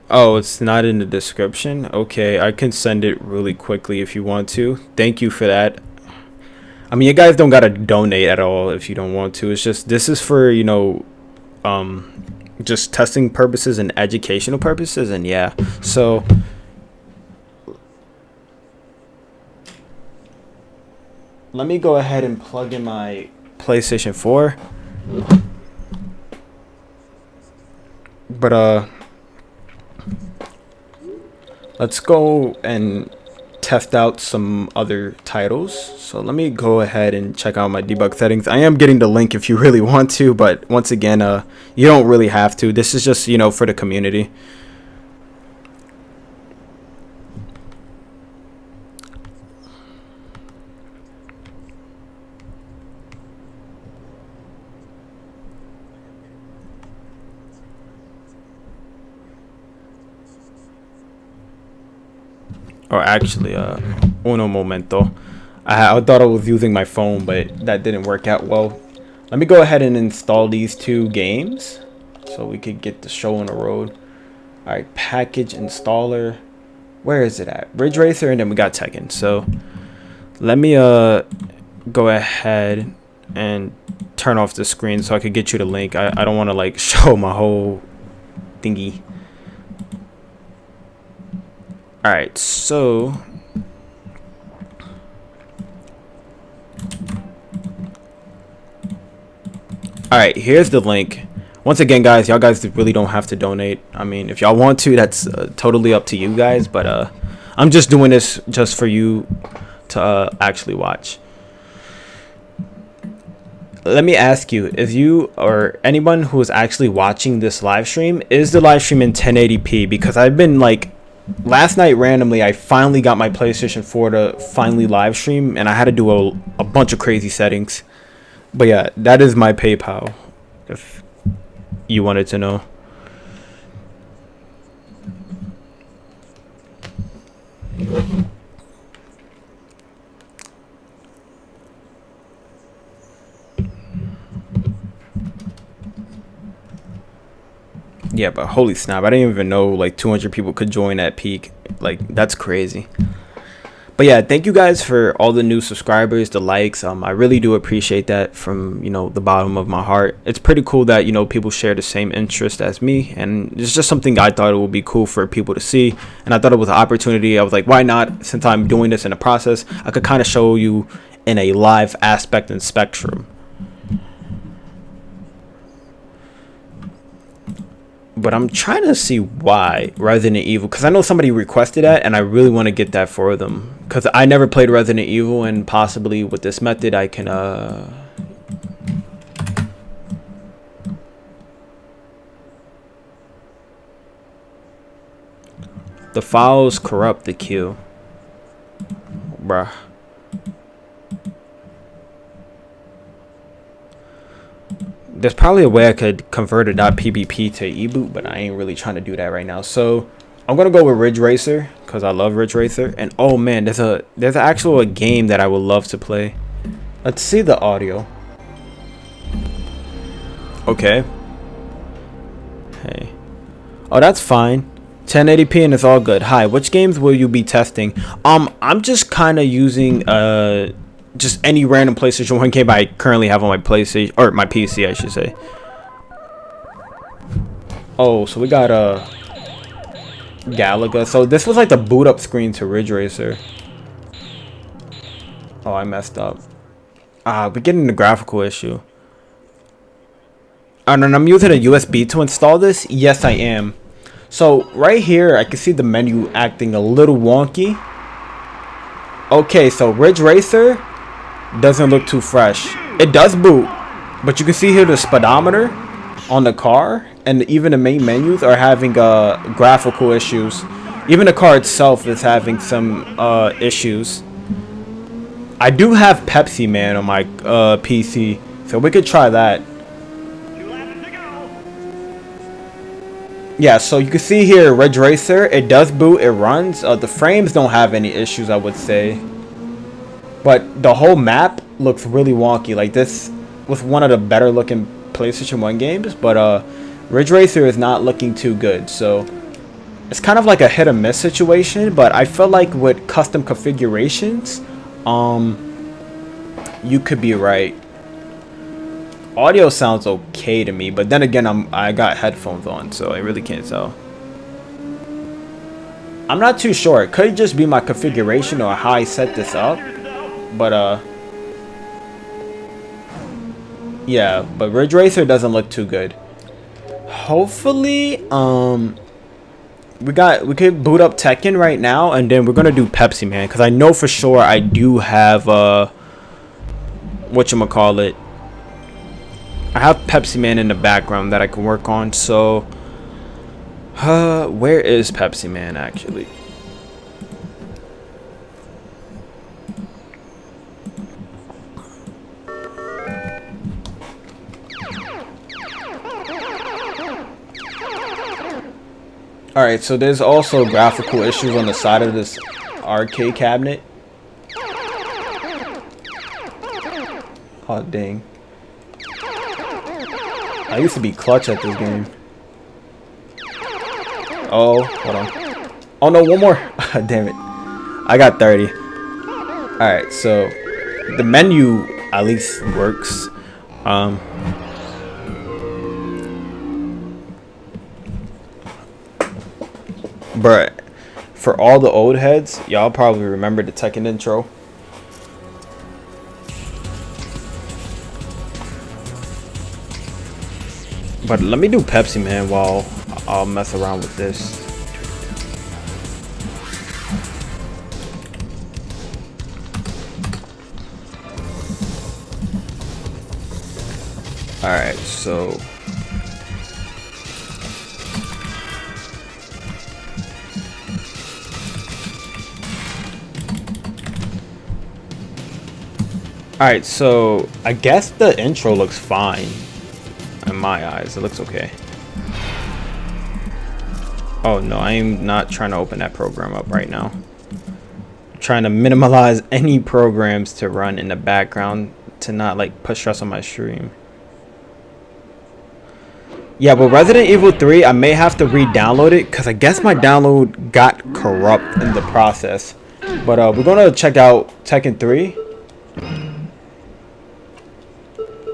Oh, it's not in the description. Okay, I can send it really quickly if you want to. Thank you for that. I mean, you guys don't gotta donate at all if you don't want to. It's just, this is for, you know, just testing purposes and educational purposes, and yeah. So let me go ahead and plug in my PlayStation 4. But let's go and test out some other titles. So let me go ahead and check out my debug settings. I am getting the link if you really want to, but once again, you don't really have to. This is just, you know, for the community. Or actually, uno momento. I thought I was using my phone, but that didn't work out well. Let me go ahead and install these two games so we could get the show on the road. All right, package installer. Where is it at? Ridge Racer, and then we got Tekken. So let me go ahead and turn off the screen so I could get you the link. I don't want to like show my whole thingy. Alright, so alright, here's the link. Once again, guys, y'all guys really don't have to donate. I mean, if y'all want to, that's totally up to you guys, but I'm just doing this just for you to actually watch. Let me ask you, if you or anyone who is actually watching this live stream, is the live stream in 1080p? Because I've been like, last night randomly I finally got my PlayStation 4 to finally live stream, and I had to do a bunch of crazy settings. But yeah, that is my PayPal if you wanted to know. Yeah, but holy snap, I didn't even know like 200 people could join at peak. Like, that's crazy. But yeah, thank you guys for all the new subscribers, the likes. I really do appreciate that from, you know, the bottom of my heart. It's pretty cool that, you know, people share the same interest as me, and it's just something I thought it would be cool for people to see, and I thought it was an opportunity. I was like, why not? Since I'm doing this in a process, I could kind of show you in a live aspect and spectrum. But I'm trying to see why Resident Evil, because I know somebody requested that, and I really want to get that for them, because I never played Resident Evil, and possibly with this method I can the files corrupt the queue, bruh. There's probably a way I could convert a .pbp to eboot, but I ain't really trying to do that right now. So I'm gonna go with Ridge Racer because I love Ridge Racer. And oh man, there's an actual game that I would love to play. Let's see the audio. Okay. Hey. Oh, that's fine. 1080p and it's all good. Hi, which games will you be testing? I'm just kind of using just any random PlayStation 1 game I currently have on my PlayStation, or my PC I should say. Oh, so we got Galaga. So this was like the boot up screen to Ridge Racer. Oh, I messed up. We're getting the graphical issue. And I'm using a USB to install this. Yes, I am. So right here, I can see the menu acting a little wonky. Okay, so Ridge Racer doesn't look too fresh. It does boot, but you can see here the speedometer on the car, and even the main menus are having graphical issues. Even the car itself is having some issues. I do have Pepsi Man on my PC, so we could try that. Yeah, so you can see here Ridge Racer, it does boot, it runs. The frames don't have any issues, I would say. But the whole map looks really wonky. Like, this was one of the better looking PlayStation 1 games, but Ridge Racer is not looking too good. So it's kind of like a hit or miss situation, but I feel like with custom configurations, you could be right. Audio sounds okay to me, but then again, I got headphones on, so I really can't tell. I'm not too sure. It could just be my configuration or how I set this up, but yeah. But Ridge Racer doesn't look too good. Hopefully, we could boot up Tekken right now, and then we're gonna do Pepsi Man because I know for sure I do have whatchamacallit. I have Pepsi Man in the background that I can work on. So, where is Pepsi Man actually? Alright, so there's also graphical issues on the side of this arcade cabinet. Oh, dang. I used to be clutch at this game. Oh, hold on. Oh no, one more. Damn it. I got 30. Alright, so the menu at least works. But for all the old heads, y'all probably remember the Tekken intro. But let me do Pepsi Man while I'll mess around with this. Alright, so alright, so I guess the intro looks fine. In my eyes, it looks okay. Oh no, I am not trying to open that program up right now. I'm trying to minimize any programs to run in the background to not like put stress on my stream. Yeah, but Resident Evil 3, I may have to re-download it because I guess my download got corrupt in the process. But we're gonna check out Tekken 3.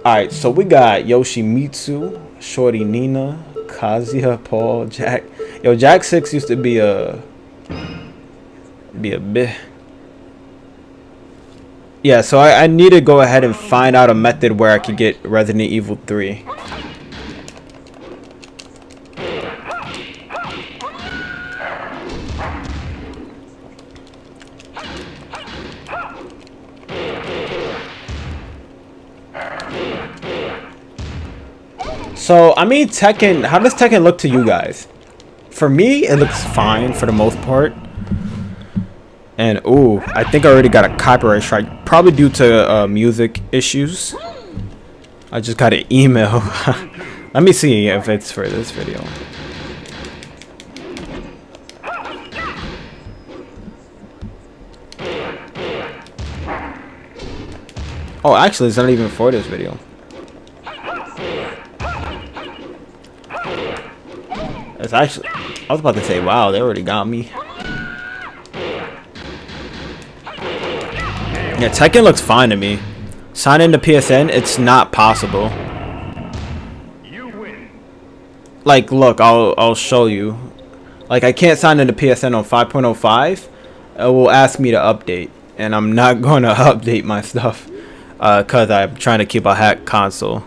Alright, so we got Yoshimitsu, Shorty Nina, Kazuya, Paul, Jack. Yo, Jack 6 used to be a bit. Yeah, so I need to go ahead and find out a method where I could get Resident Evil 3. So, I mean, Tekken, how does Tekken look to you guys? For me, it looks fine for the most part. And, ooh, I think I already got a copyright strike. Probably due to music issues. I just got an email. Let me see if it's for this video. Oh, actually, it's not even for this video. It's actually... I was about to say, wow, they already got me. Yeah, Tekken looks fine to me. Sign into PSN, it's not possible. Like, look, I'll show you. Like, I can't sign into PSN on 5.05. It will ask me to update, and I'm not going to update my stuff because I'm trying to keep a hacked console.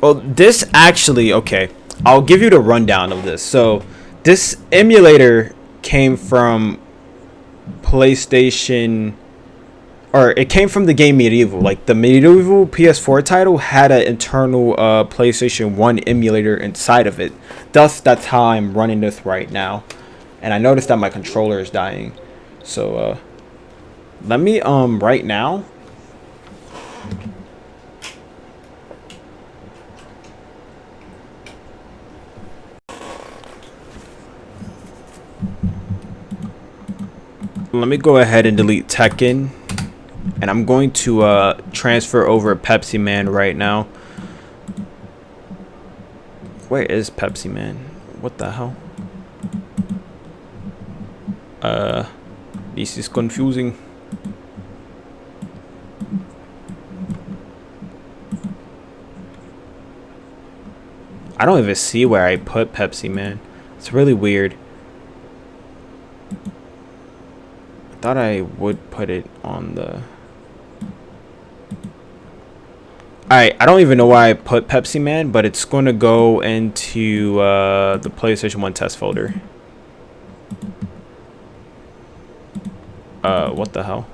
Well, this actually, okay, I'll give you the rundown of this. So, this emulator came from PlayStation, or it came from the game Medieval. Like, the Medieval PS4 title had an internal PlayStation 1 emulator inside of it. Thus, that's how I'm running this right now. And I noticed that my controller is dying. So, let me, right now. Let me go ahead and delete Tekken. And I'm going to transfer over Pepsi Man right now. Where is Pepsi Man? What the hell? This is confusing. I don't even see where I put Pepsi Man. It's really weird. I thought I would put it on the... Alright, I don't even know why I put Pepsi Man, but it's going to go into the PlayStation 1 test folder. What the hell?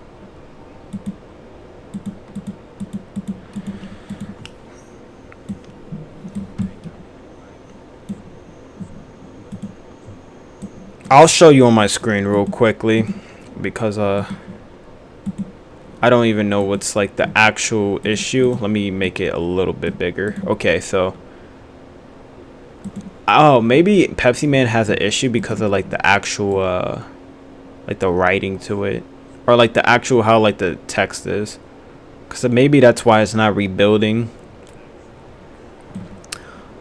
I'll show you on my screen real quickly because I don't even know what's like the actual issue. Let me make it a little bit bigger. Okay, so oh, maybe Pepsi Man has an issue because of like the actual like the writing to it, or like the actual how like the text is, because maybe that's why it's not rebuilding.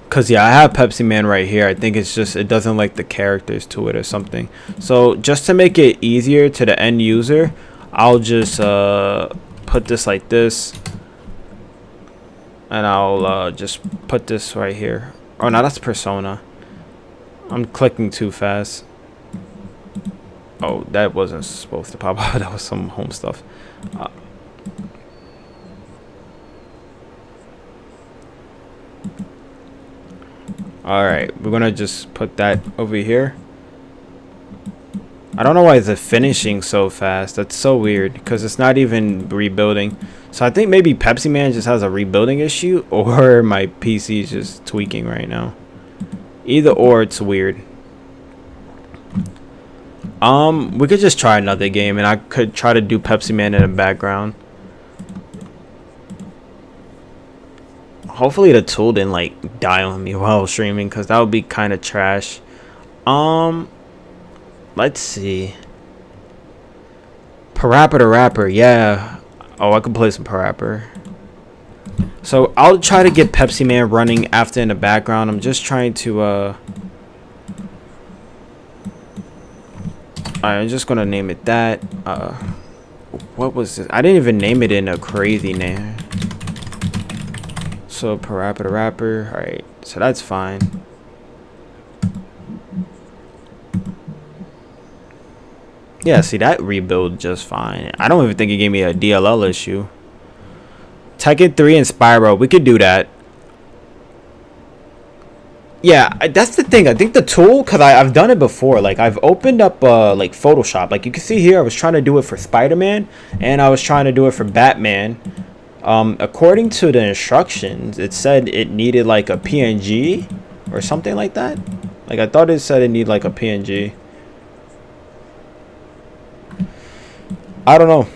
Cause yeah, I have Pepsi Man right here. I think it's just it doesn't like the characters to it or something. So just to make it easier to the end user, I'll just put this like this, and I'll just put this right here. Oh no, that's Persona. I'm clicking too fast. Oh, that wasn't supposed to pop up. That was some home stuff. Alright, we're gonna just put that over here. I don't know why it's finishing so fast. That's so weird because it's not even rebuilding. So I think maybe Pepsi Man just has a rebuilding issue, or my PC is just tweaking right now. Either or, it's weird. We could just try another game, and I could try to do Pepsi Man in the background. Hopefully the tool didn't like die on me while streaming, because that would be kind of trash. Let's see. PaRappa the Rapper, yeah. Oh, I could play some PaRappa. So I'll try to get Pepsi Man running after in the background. I'm just trying to I'm just gonna name it that. What was this? I didn't even name it in a crazy name. So PaRappa the Rapper. Alright, so that's fine. Yeah, see, that rebuild just fine. I don't even think it gave me a DLL issue. Tekken 3 and Spyro, we could do that. Yeah, that's the thing. I think the tool, because I've done it before. Like, I've opened up like Photoshop. Like, you can see here, I was trying to do it for Spider-Man, and I was trying to do it for Batman. According to the instructions, it said it needed like a PNG or something like that. Like, I thought it said it needed like a PNG. I don't know.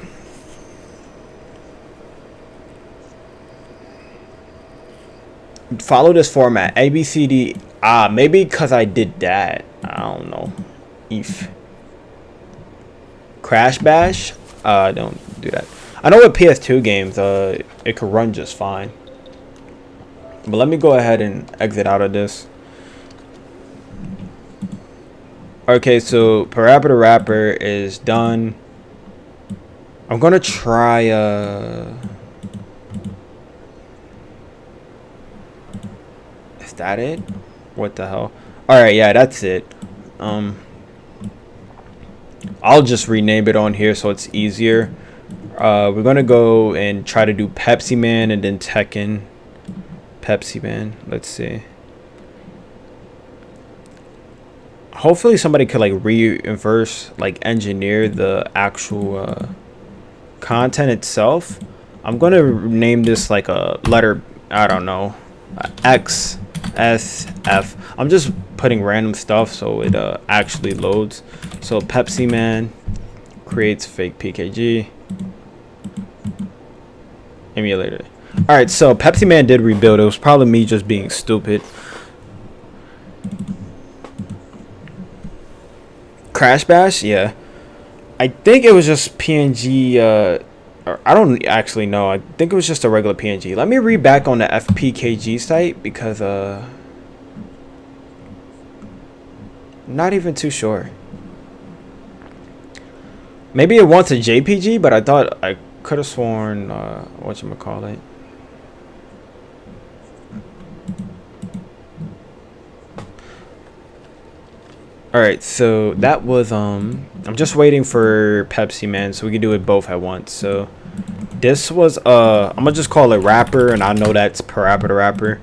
follow this format: A, B, C, D. Maybe because I did that. I don't know. If Crash Bash. Don't do that. I know with PS2 games, it could run just fine. But let me go ahead and exit out of this. Okay, so PaRappa the Rapper is done. I'm gonna try is that it? What the hell? Alright, yeah, that's it. I'll just rename it on here so it's easier. We're gonna go and try to do Pepsi Man and then Tekken. Pepsi Man, let's see. Hopefully somebody could like reverse like engineer the actual content itself. I'm gonna name this like a letter, I don't know, X, S, F. I'm just putting random stuff so it actually loads. So Pepsi Man creates fake PKG emulator. All right, so Pepsi Man did rebuild. It was probably me just being stupid. Crash Bash, yeah. I think it was just PNG. I don't actually know. I think it was just a regular PNG. Let me read back on the FPKG site because not even too sure. Maybe it wants a JPG, but I thought I could have sworn whatchamacallit. Alright, so that was I'm just waiting for Pepsi Man so we can do it both at once. So this was I'm gonna just call it Rapper, and I know that's PaRappa the Rapper.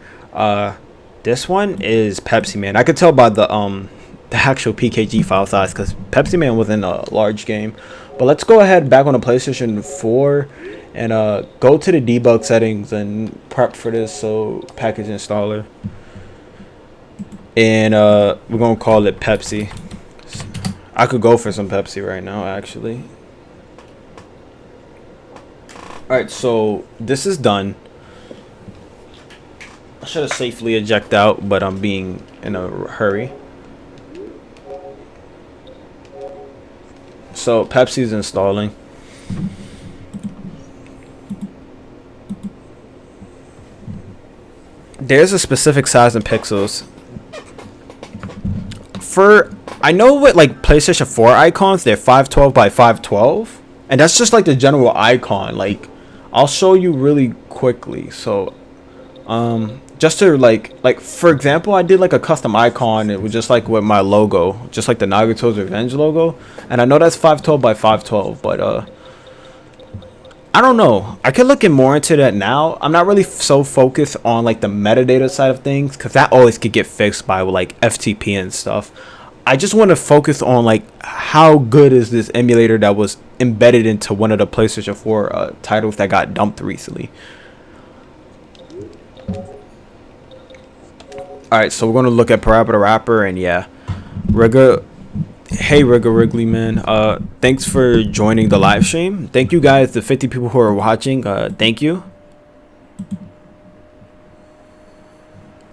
This one is Pepsi Man. I could tell by the actual PKG file size because Pepsi Man was in a large game. But let's go ahead back on the PlayStation 4 and go to the debug settings and prep for this. So package installer. And we're gonna call it Pepsi. I could go for some Pepsi right now, actually. Alright, so this is done. I should have safely ejected out, but I'm being in a hurry. So Pepsi's installing. There's a specific size in pixels. I know with like PlayStation 4 icons, they're 512 by 512, and that's just like the general icon. Like I'll show you really quickly. So just to like for example, I did like a custom icon. It was just like with my logo, just like the Nagato's Revenge logo, and I know that's 512 by 512, but I don't know. I could look in more into that now. I'm not really so focused on like the metadata side of things because that always could get fixed by like FTP and stuff. I just want to focus on like how good is this emulator that was embedded into one of the PlayStation 4 titles that got dumped recently. Alright, so we're going to look at PaRappa the Rapper, and yeah. Hey Wrigley man, thanks for joining the live stream. Thank you guys, the 50 people who are watching. Thank you.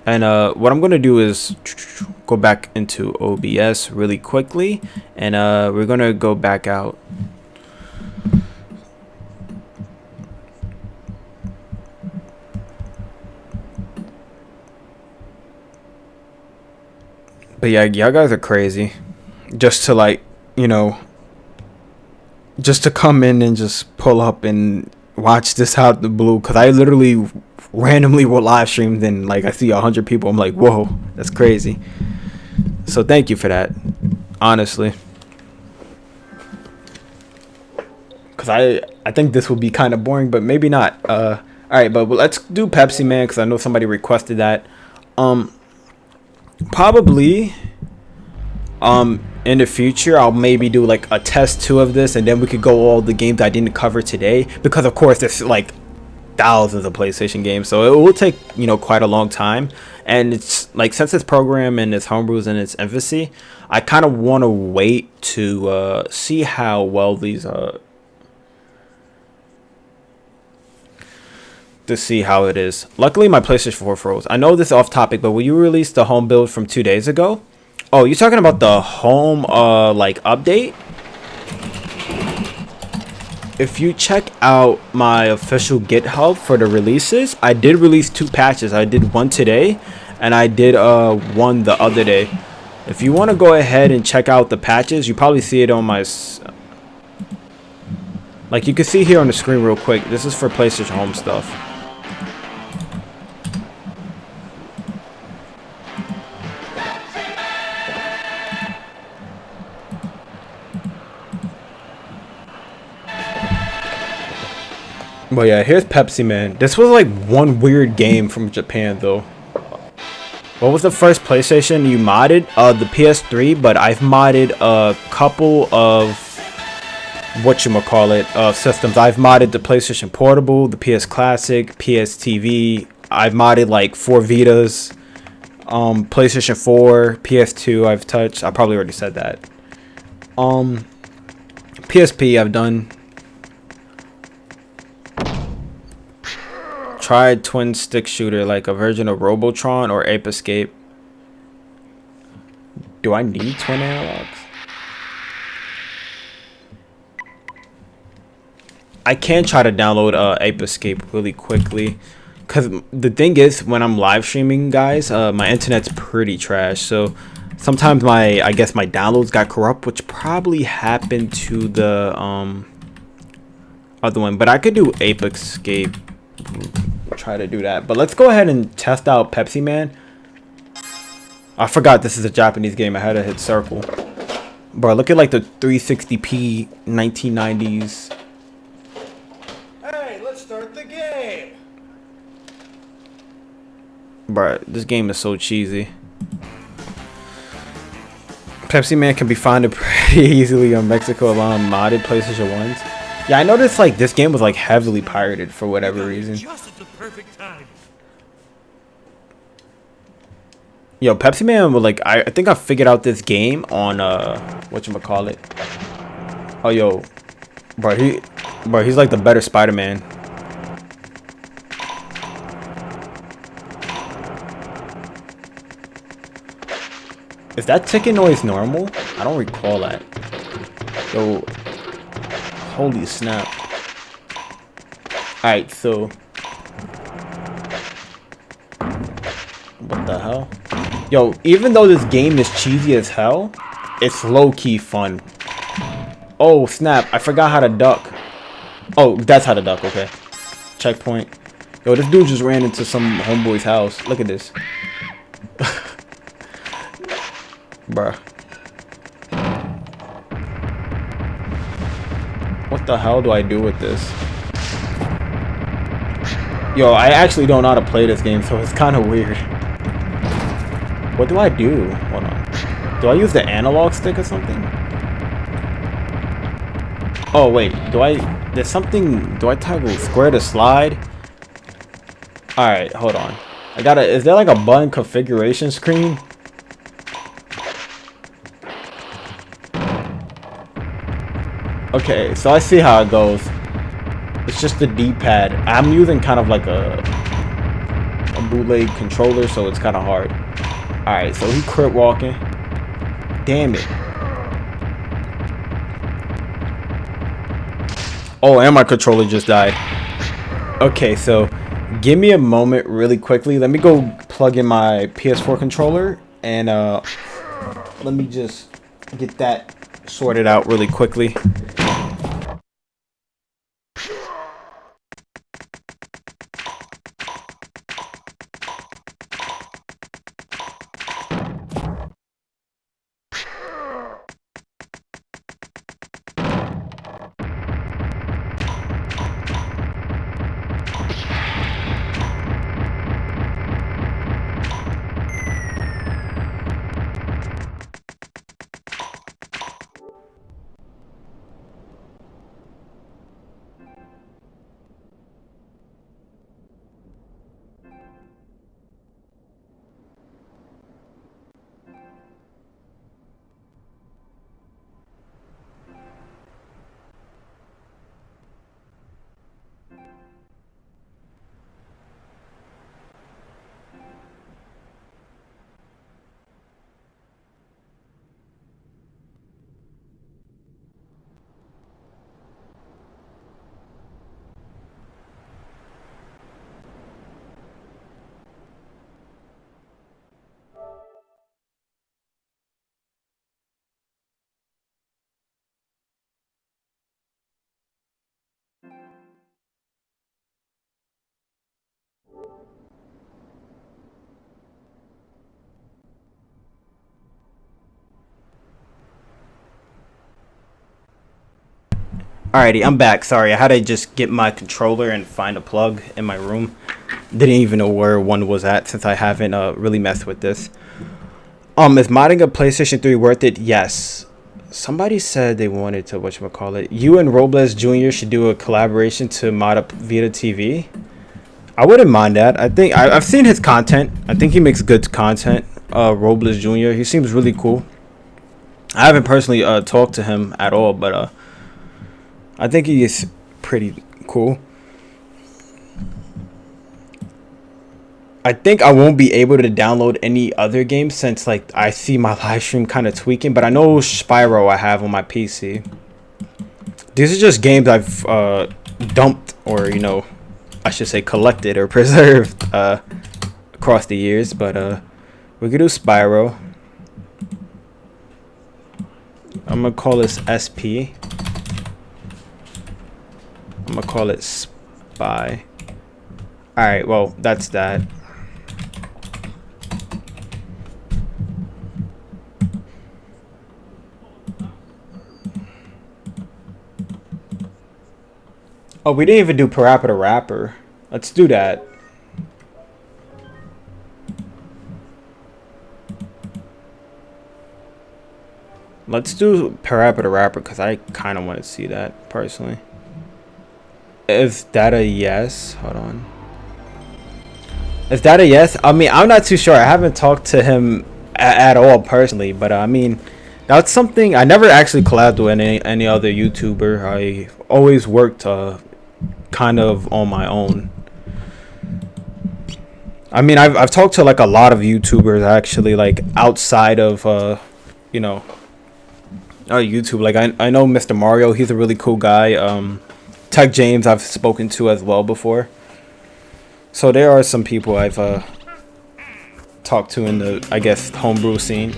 And what I'm gonna do is go back into OBS really quickly, and we're gonna go back out. But yeah, y'all guys are crazy. Just to like, you know, just to come in and just pull up and watch this out the blue, because I literally randomly will live stream, then like I see 100 people, I'm like, whoa, that's crazy. So thank you for that, honestly, because I think this would be kind of boring, but maybe not. All right, but let's do Pepsi Man because I know somebody requested that. Probably in the future I'll maybe do like a test 2 of this, and then we could go all the games I didn't cover today, because of course there's like thousands of PlayStation games, so it will take, you know, quite a long time. And it's like, since this program and its homebrews in its infancy, I kind of want to wait to see how well these to see how it is. Luckily, my PlayStation 4 froze. I know this is off topic, but will you release the home build from 2 days ago? Oh, you're talking about the home like update? If you check out my official GitHub for the releases, I did release 2 patches. I did one today, and I did one the other day. If you want to go ahead and check out the patches, you probably see it on my... Like you can see here on the screen real quick. This is for PlayStation Home stuff. But yeah, here's Pepsi Man. This was like one weird game from Japan though. What was the first PlayStation you modded? The PS3, but I've modded a couple of whatchamacallit systems. I've modded the PlayStation Portable, the PS Classic, PS TV. I've modded like 4 Vitas, PlayStation 4, PS2 I've touched. I probably already said that. PSP I've done. Tried twin stick shooter like a version of Robotron or Ape Escape. Do I need twin analogs? I can try to download Ape Escape really quickly, because the thing is, when I'm live streaming, guys, my internet's pretty trash, so sometimes I guess my downloads got corrupt, which probably happened to the other one. But I could do Ape Escape, try to do that. But let's go ahead and test out Pepsi Man. I forgot this is a Japanese game. I had to hit circle. Bro, look at like the 360p 1990s. Hey, let's start the game. Bro, this game is so cheesy. Pepsi Man can be found pretty easily on Mexico along modded PlayStation 1s. Yeah, I noticed like this game was like heavily pirated for whatever reason. Just at the perfect time. Yo, Pepsi Man was like, I think I figured out this game on whatchamacallit. Oh yo, bro, he's like the better SpiderMan. Is that ticking noise normal? I don't recall that. Yo, holy snap. Alright, so what the hell? Yo, even though this game is cheesy as hell, it's low-key fun. Oh snap, I forgot how to duck. Oh, that's how to duck, okay. Checkpoint. Yo, this dude just ran into some homeboy's house. Look at this. Bruh. What the hell do I do with this? Yo, I actually don't know how to play this game, so it's kind of weird. What do I do? Hold on. Do I use the analog stick or something? Oh, wait. There's something... Do I toggle square to slide? Alright, hold on. Is there like a button configuration screen? Okay, so I see how it goes. It's just the D-pad. I'm using kind of like a bootleg controller, so it's kind of hard. Alright, so he crit walking. Damn it. Oh, and my controller just died. Okay, so give me a moment really quickly. Let me go plug in my PS4 controller, and let me just get that sorted out really quickly. Alrighty, I'm back. Sorry, I had to just get my controller and find a plug in my room. Didn't even know where one was at since I haven't really messed with this. Is modding a PlayStation 3 worth it? Yes. Somebody said they wanted to, whatchamacallit, you and Robles Jr. should do a collaboration to mod up Vita TV. I wouldn't mind that. I think I've seen his content. I think he makes good content. Robles Jr. He seems really cool. I haven't personally talked to him at all, but I think he is pretty cool. I think I won't be able to download any other games since like I see my live stream kind of tweaking, but I know Spyro I have on my PC. These are just games I've dumped, or you know, I should say collected or preserved across the years, but we could do Spyro. I'm gonna call this SP. I'm gonna call it Spy. Alright, well, that's that. Oh, we didn't even do PaRappa the Rapper. Let's do that. Let's do PaRappa the Rapper because I kind of want to see that personally. Is that a yes? Hold on. Is that a yes? I mean, I'm not too sure. I haven't talked to him at all personally, but I mean, that's something I never actually collabed with any other YouTuber. I always worked kind of on my own. I mean, I've talked to like a lot of YouTubers actually, like outside of you know, YouTube. Like I know Mr. Mario. He's a really cool guy. Tech James I've spoken to as well before. So there are some people I've talked to in the, I guess, homebrew scene.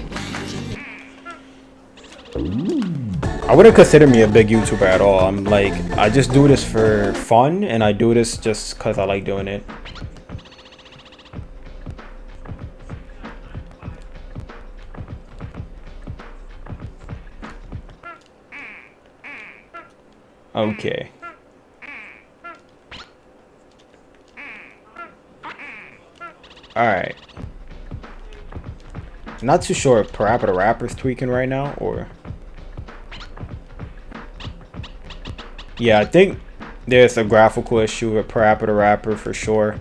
I wouldn't consider me a big YouTuber at all. I'm like, I just do this for fun, and I do this just because I like doing it. Okay. Alright. Not too sure if PaRappa the Rapper's tweaking right now, or... Yeah, I think there's a graphical issue with PaRappa the Rapper for sure.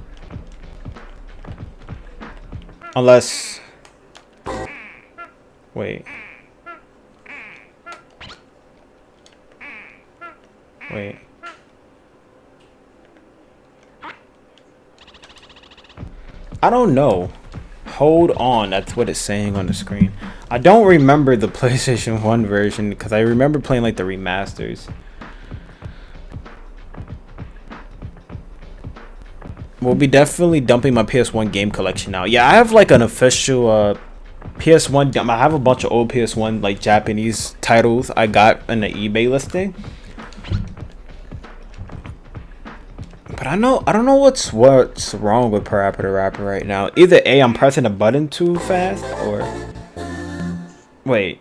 Unless... Wait. I don't know. Hold on, that's what it's saying on the screen. I don't remember the PlayStation 1 version because I remember playing like the remasters. We'll be definitely dumping my PS1 game collection now. Yeah, I have like an official PS1. I have a bunch of old PS1 like Japanese titles I got in the eBay listing. But I don't know what's wrong with PaRappa the Rapper right now. Either A, I'm pressing a button too fast, or wait.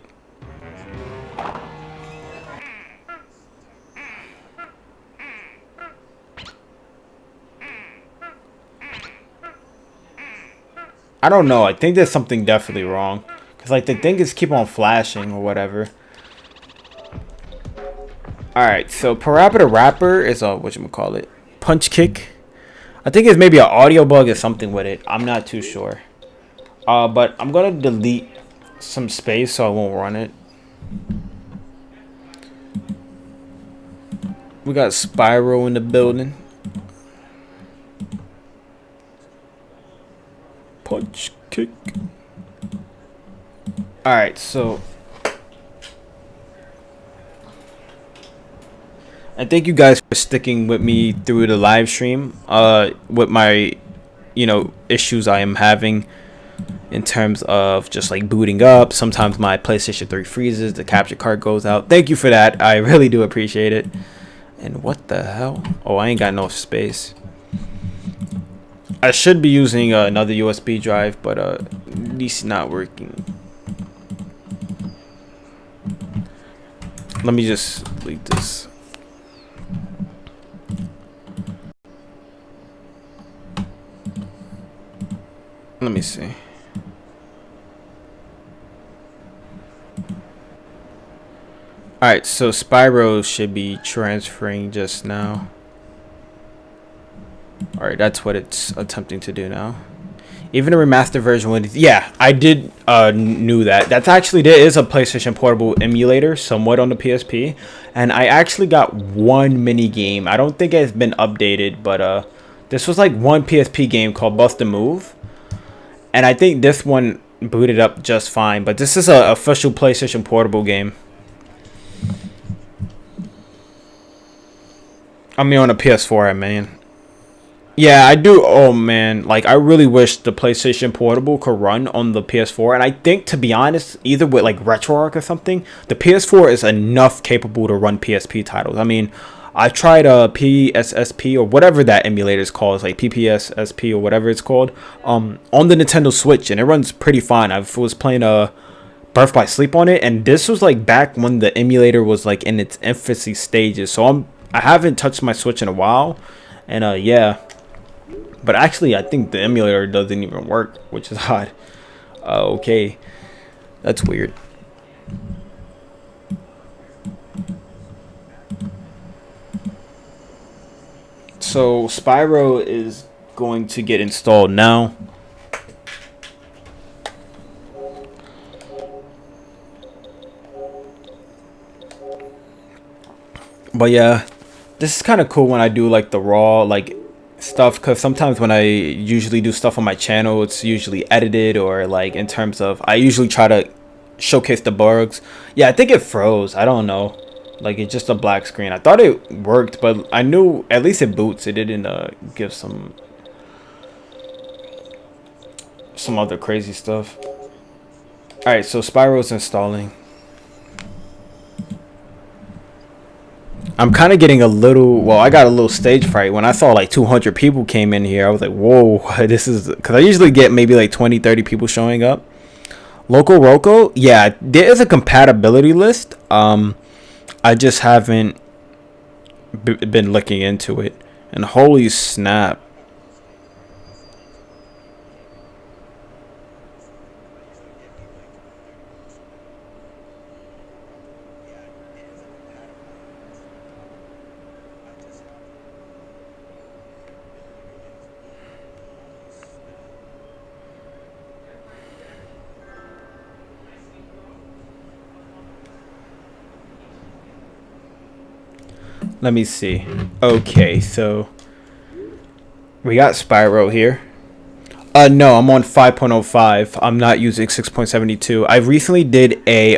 I don't know. I think there's something definitely wrong. Cause like the thing is keep on flashing or whatever. Alright, so PaRappa the Rapper is a whatchamacallit, punch kick. I think it's maybe an audio bug or something with it. I'm not too sure. But I'm gonna delete some space so I won't run it. We got Spyro in the building. Punch kick. Alright, so I thank you guys for sticking with me through the live stream with my, you know, issues I am having in terms of just like booting up. Sometimes my PlayStation 3 freezes, the capture card goes out. Thank you for that. I really do appreciate it. And what the hell? Oh, I ain't got no space. I should be using another USB drive, but at least not working. Let me just delete this. Let me see. Alright, so Spyro should be transferring just now. Alright, that's what it's attempting to do now. Even a remastered version would... Yeah, I did knew that. That's actually... There is a PlayStation Portable emulator somewhat on the PSP. And I actually got one mini game. I don't think it's been updated, but this was like one PSP game called Bust a Move. And I think this one booted up just fine. But this is an official PlayStation Portable game. I mean, on a PS4, I mean. Yeah, I do. Oh, man. Like, I really wish the PlayStation Portable could run on the PS4. And I think, to be honest, either with, like, RetroArch or something, the PS4 is enough capable to run PSP titles. I mean, I tried PSSP or whatever that emulator is called. It's like PPSSP or whatever it's called. On the Nintendo Switch. And it runs pretty fine. I was playing Birth by Sleep on it. And this was, like, back when the emulator was, like, in its infancy stages. So I haven't touched my Switch in a while. And, yeah. But actually, I think the emulator doesn't even work, which is odd. Okay. That's weird. So, Spyro is going to get installed now. But yeah, this is kind of cool when I do like the raw, like, stuff, because sometimes when I usually do stuff on my channel, it's usually edited, or like in terms of I usually try to showcase the bugs. Yeah, I think it froze. I don't know, like it's just a black screen. I thought it worked, but I knew at least it boots. It didn't give some other crazy stuff. All right, so Spyro's installing. I'm kind of getting a little, well, I got a little stage fright when I saw like 200 people came in here. I was like, whoa, this is, because I usually get maybe like 20-30 people showing up. Local Roco, yeah, there is a compatibility list. I just haven't been looking into it. And holy snap. Let me see. Okay, so we got Spyro here. No, I'm on 5.05. I'm not using 6.72. I recently did a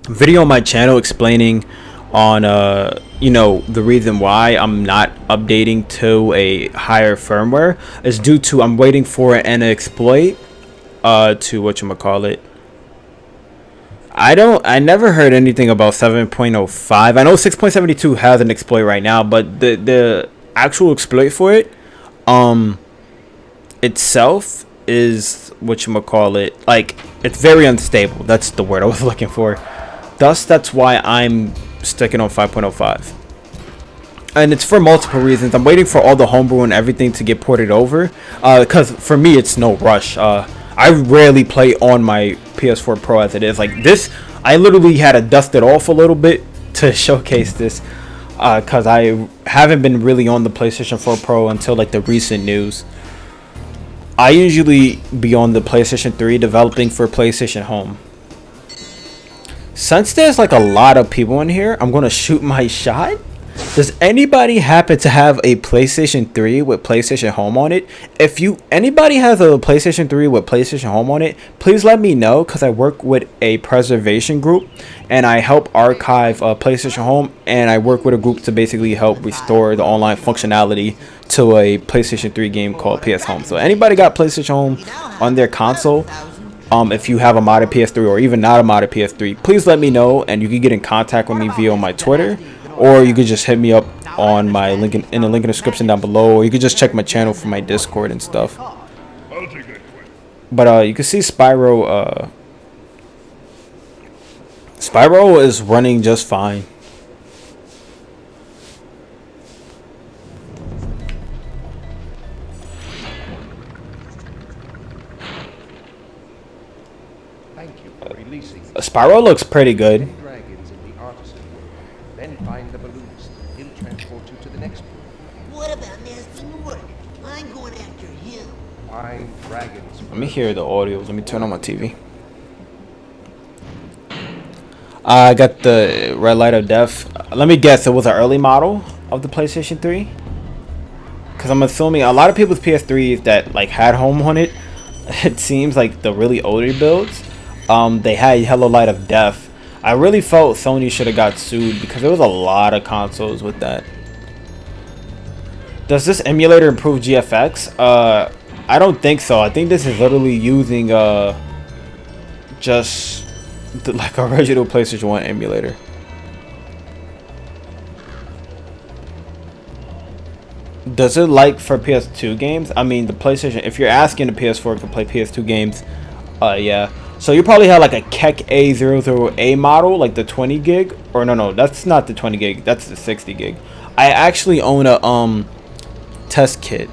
video on my channel explaining on you know, the reason why I'm not updating to a higher firmware is due to I'm waiting for an exploit to whatchamacallit. I never heard anything about 7.05. I know 6.72 has an exploit right now, but the actual exploit for it itself is whatchamacallit, like it's very unstable. That's the word I was looking for. Thus, that's why I'm sticking on 5.05. And it's for multiple reasons. I'm waiting for all the homebrew and everything to get ported over, because for me it's no rush. I rarely play on my PS4 Pro as it is. Like this, I literally had to dust it off a little bit to showcase this, because I haven't been really on the PlayStation 4 Pro until like the recent news. I usually be on the PlayStation 3 developing for PlayStation Home. Since there's like a lot of people in here, I'm gonna shoot my shot. Does anybody happen to have a PlayStation 3 with PlayStation Home on it? If anybody has a PlayStation 3 with PlayStation Home on it, please let me know, because I work with a preservation group and I help archive PlayStation Home, and I work with a group to basically help restore the online functionality to a PlayStation 3 game called PS Home. So anybody got PlayStation Home on their console, if you have a modded PS3 or even not a modded PS3, please let me know, and you can get in contact with me via my Twitter. Or you could just hit me up on my link in the link in the description down below. Or you could just check my channel for my Discord and stuff. But you can see Spyro. Spyro is running just fine. thank you for releasing Spyro looks pretty good. dragons in the artisan world. Then find the balloonist. He'll transport you to the next world. What about nasty Newark? I'm going after him. Find dragons. Let me hear the audio. Let me turn on my TV. I got the red light of death. Let me guess, it was an early model of the PlayStation 3? Because I'm assuming a lot of people's PS3s that like had home on it, it seems like the really older builds, they had yellow light of death. I really felt Sony should have got sued because there was a lot of consoles with that. Does this emulator improve GFX? I don't think so. I think this is literally using just like a original PlayStation 1 emulator. Does it like for PS2 games? I mean, the PlayStation, if you're asking the PS4 to play PS2 games, yeah. So you probably have like a Keck A00A model, like the 20 gig, or no, that's not the 20 gig, that's the 60 gig. I actually own a test kit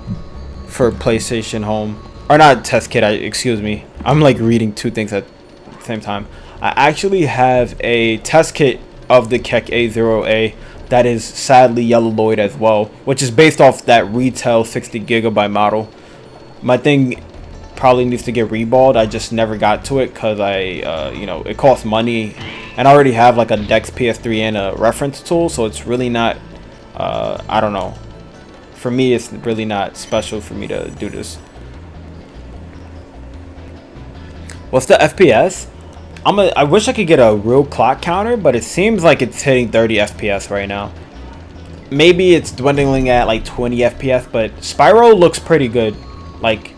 for PlayStation Home, or not test kit, excuse me. I'm like reading two things at the same time. I actually have a test kit of the Keck A0A that is sadly yellow-loid as well, which is based off that retail 60 gigabyte model. My thing probably needs to get reballed. I just never got to it because you know, it costs money, and I already have like a Dex PS3 and a reference tool, so it's really not, I don't know. For me, it's really not special for me to do this. What's the FPS? I wish I could get a real clock counter, but it seems like it's hitting 30 FPS right now. Maybe it's dwindling at like 20 FPS, but Spyro looks pretty good. Like,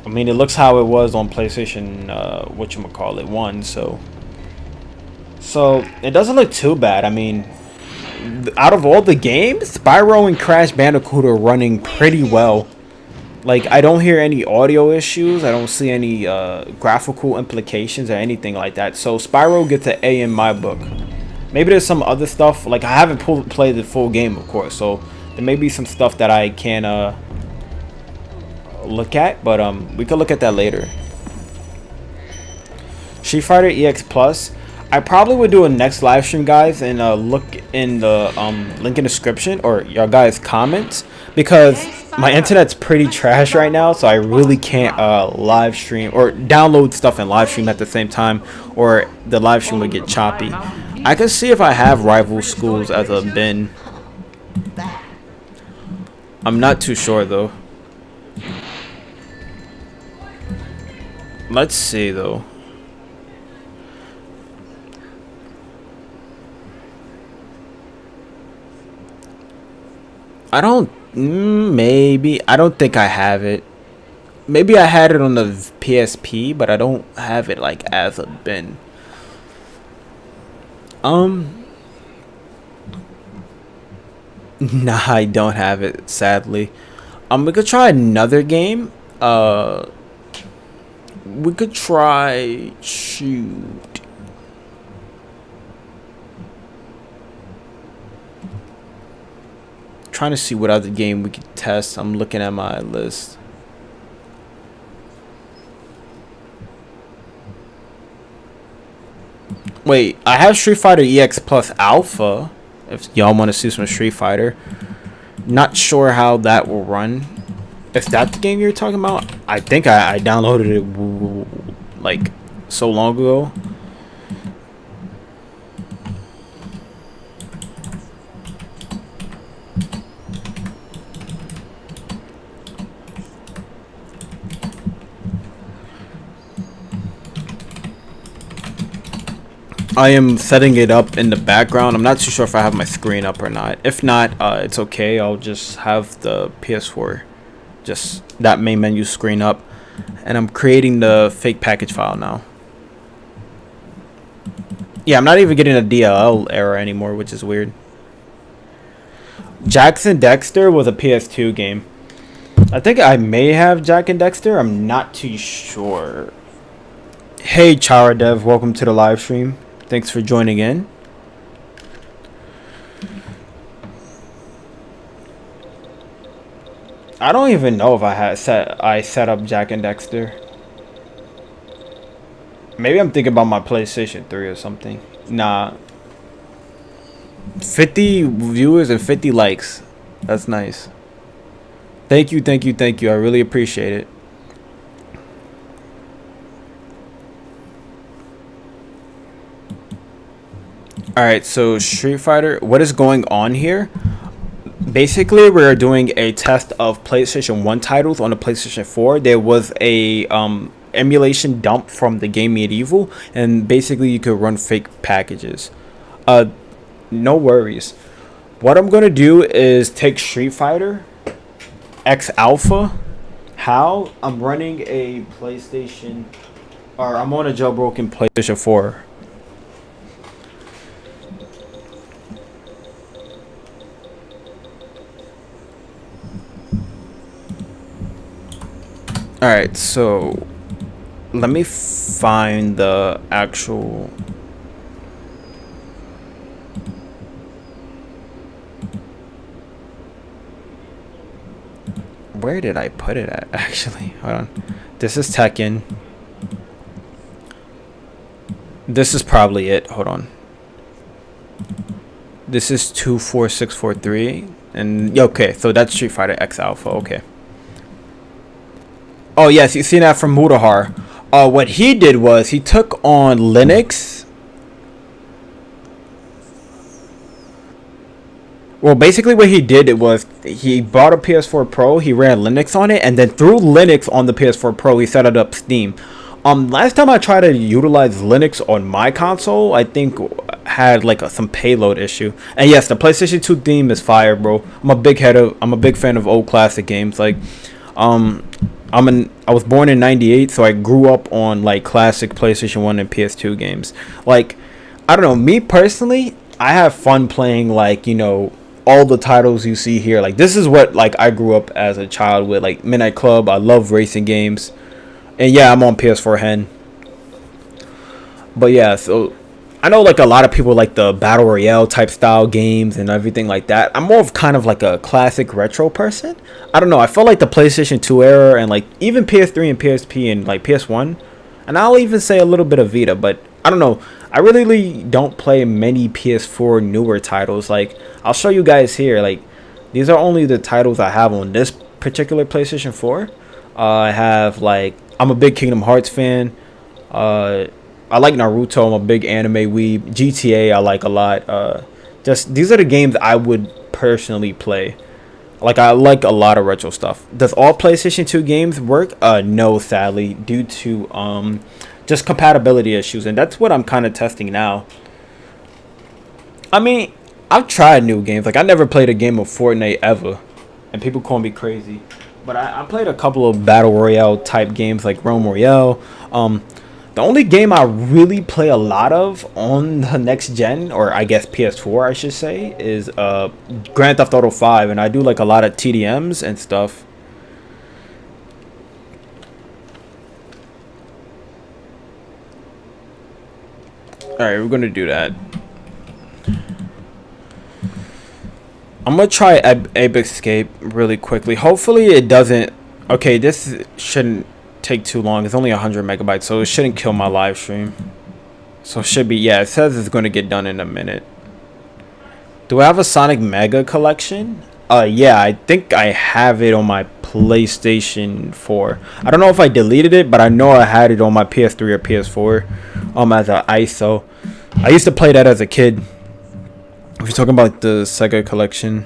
I mean, it looks how it was on PlayStation, whatchamacallit, 1, so it doesn't look too bad. I mean, out of all the games, Spyro and Crash Bandicoot are running pretty well. Like, I don't hear any audio issues. I don't see any graphical implications or anything like that. So Spyro gets an A in my book. Maybe there's some other stuff. Like, I haven't played the full game, of course. So there may be some stuff that I can look at. But we can look at that later. Street Fighter EX Plus. I probably would do a next live stream, guys, and look in the link in the description or your guys' comments, because my internet's pretty trash right now, so I really can't live stream or download stuff and live stream at the same time, or the live stream would get choppy. I can see if I have Rival Schools as a bin. I'm not too sure though. Let's see though. I don't, maybe, I don't think I have it. Maybe I had it on the PSP, but I don't have it like as a bin. Nah, I don't have it, sadly. We could try another game. We could try, shoot. Trying to see what other game we could test. I'm looking at my list. Wait, I have Street Fighter EX Plus Alpha. If y'all want to see some Street Fighter. Not sure how that will run. If that's the game you're talking about, I think I downloaded it like so long ago. I am setting it up in the background. I'm not too sure if I have my screen up or not. If not, it's okay. I'll just have the PS4, just that main menu screen up. And I'm creating the fake package file now. Yeah, I'm not even getting a DLL error anymore, which is weird. Jax and Dexter was a PS2 game. I think I may have Jack and Dexter. I'm not too sure. Hey, Chara Dev, welcome to the live stream. Thanks for joining in. I don't even know if I set up Jack and Dexter. Maybe I'm thinking about my PlayStation 3 or something. Nah. 50 viewers and 50 likes. That's nice. Thank you, thank you, thank you. I really appreciate it. Alright, so Street Fighter, what is going on here? Basically, we're doing a test of PlayStation 1 titles on the PlayStation 4. There was a emulation dump from the game Medieval, and basically you could run fake packages. No worries. What I'm gonna do is take Street Fighter X Alpha. How? I'm running a PlayStation, or I'm on a jailbroken PlayStation 4. Alright, so let me find the actual. Where did I put it at, actually? Hold on. This is Tekken. This is probably it. Hold on. This is 24643. And okay, so that's Street Fighter X Alpha. Okay. Oh yes, you seen that from Mutahar. What he did was he took on Linux. Well, basically what he did was he bought a PS4 Pro, he ran Linux on it, and then through Linux on the PS4 Pro, he set it up Steam. Last time I tried to utilize Linux on my console, I think had like some payload issue. And yes, the PlayStation 2 theme is fire, bro. I'm a big fan of old classic games. Like, I was born in '98, so I grew up on like classic PlayStation 1 and PS2 games. Like, I don't know, me personally, I have fun playing, like, you know, all the titles you see here. Like, this is what like I grew up as a child with, like Midnight Club. I love racing games. And yeah, I'm on PS4 Hen. But yeah, so I know like a lot of people like the battle royale type style games and everything like that. I'm more of kind of like a classic retro person. I don't know, I feel like the PlayStation 2 era and like even PS3 and PSP and like PS1, and I'll even say a little bit of Vita, but I don't know, I really don't play many PS4 newer titles. Like, I'll show you guys here, like these are only the titles I have on this particular PlayStation 4. I have like, I'm a big Kingdom Hearts fan. I like Naruto. I'm a big anime weeb. GTA I like a lot. Just these are the games I would personally play. Like, I like a lot of retro stuff. Does all PlayStation 2 games work? No, sadly, due to just compatibility issues, and that's what I'm kind of testing now. I mean, I've tried new games. Like, I never played a game of Fortnite ever, and people call me crazy. But I played a couple of battle royale type games like Realm Royale. The only game I really play a lot of on the next gen, or I guess PS4 I should say, is Grand Theft Auto 5, and I do like a lot of TDMs and stuff. Alright, we're gonna do that. I'm gonna try Ape Escape really quickly. Hopefully it doesn't. Okay, this shouldn't take too long. It's only 100 megabytes, so it shouldn't kill my live stream. So it should be, yeah, it says it's going to get done in a minute. Do I have a Sonic Mega collection? Yeah, I think I have it on my PlayStation 4. I don't know if I deleted it, but I know I had it on my PS3 or PS4 as an ISO. I used to play that as a kid. If you're talking about the Sega collection,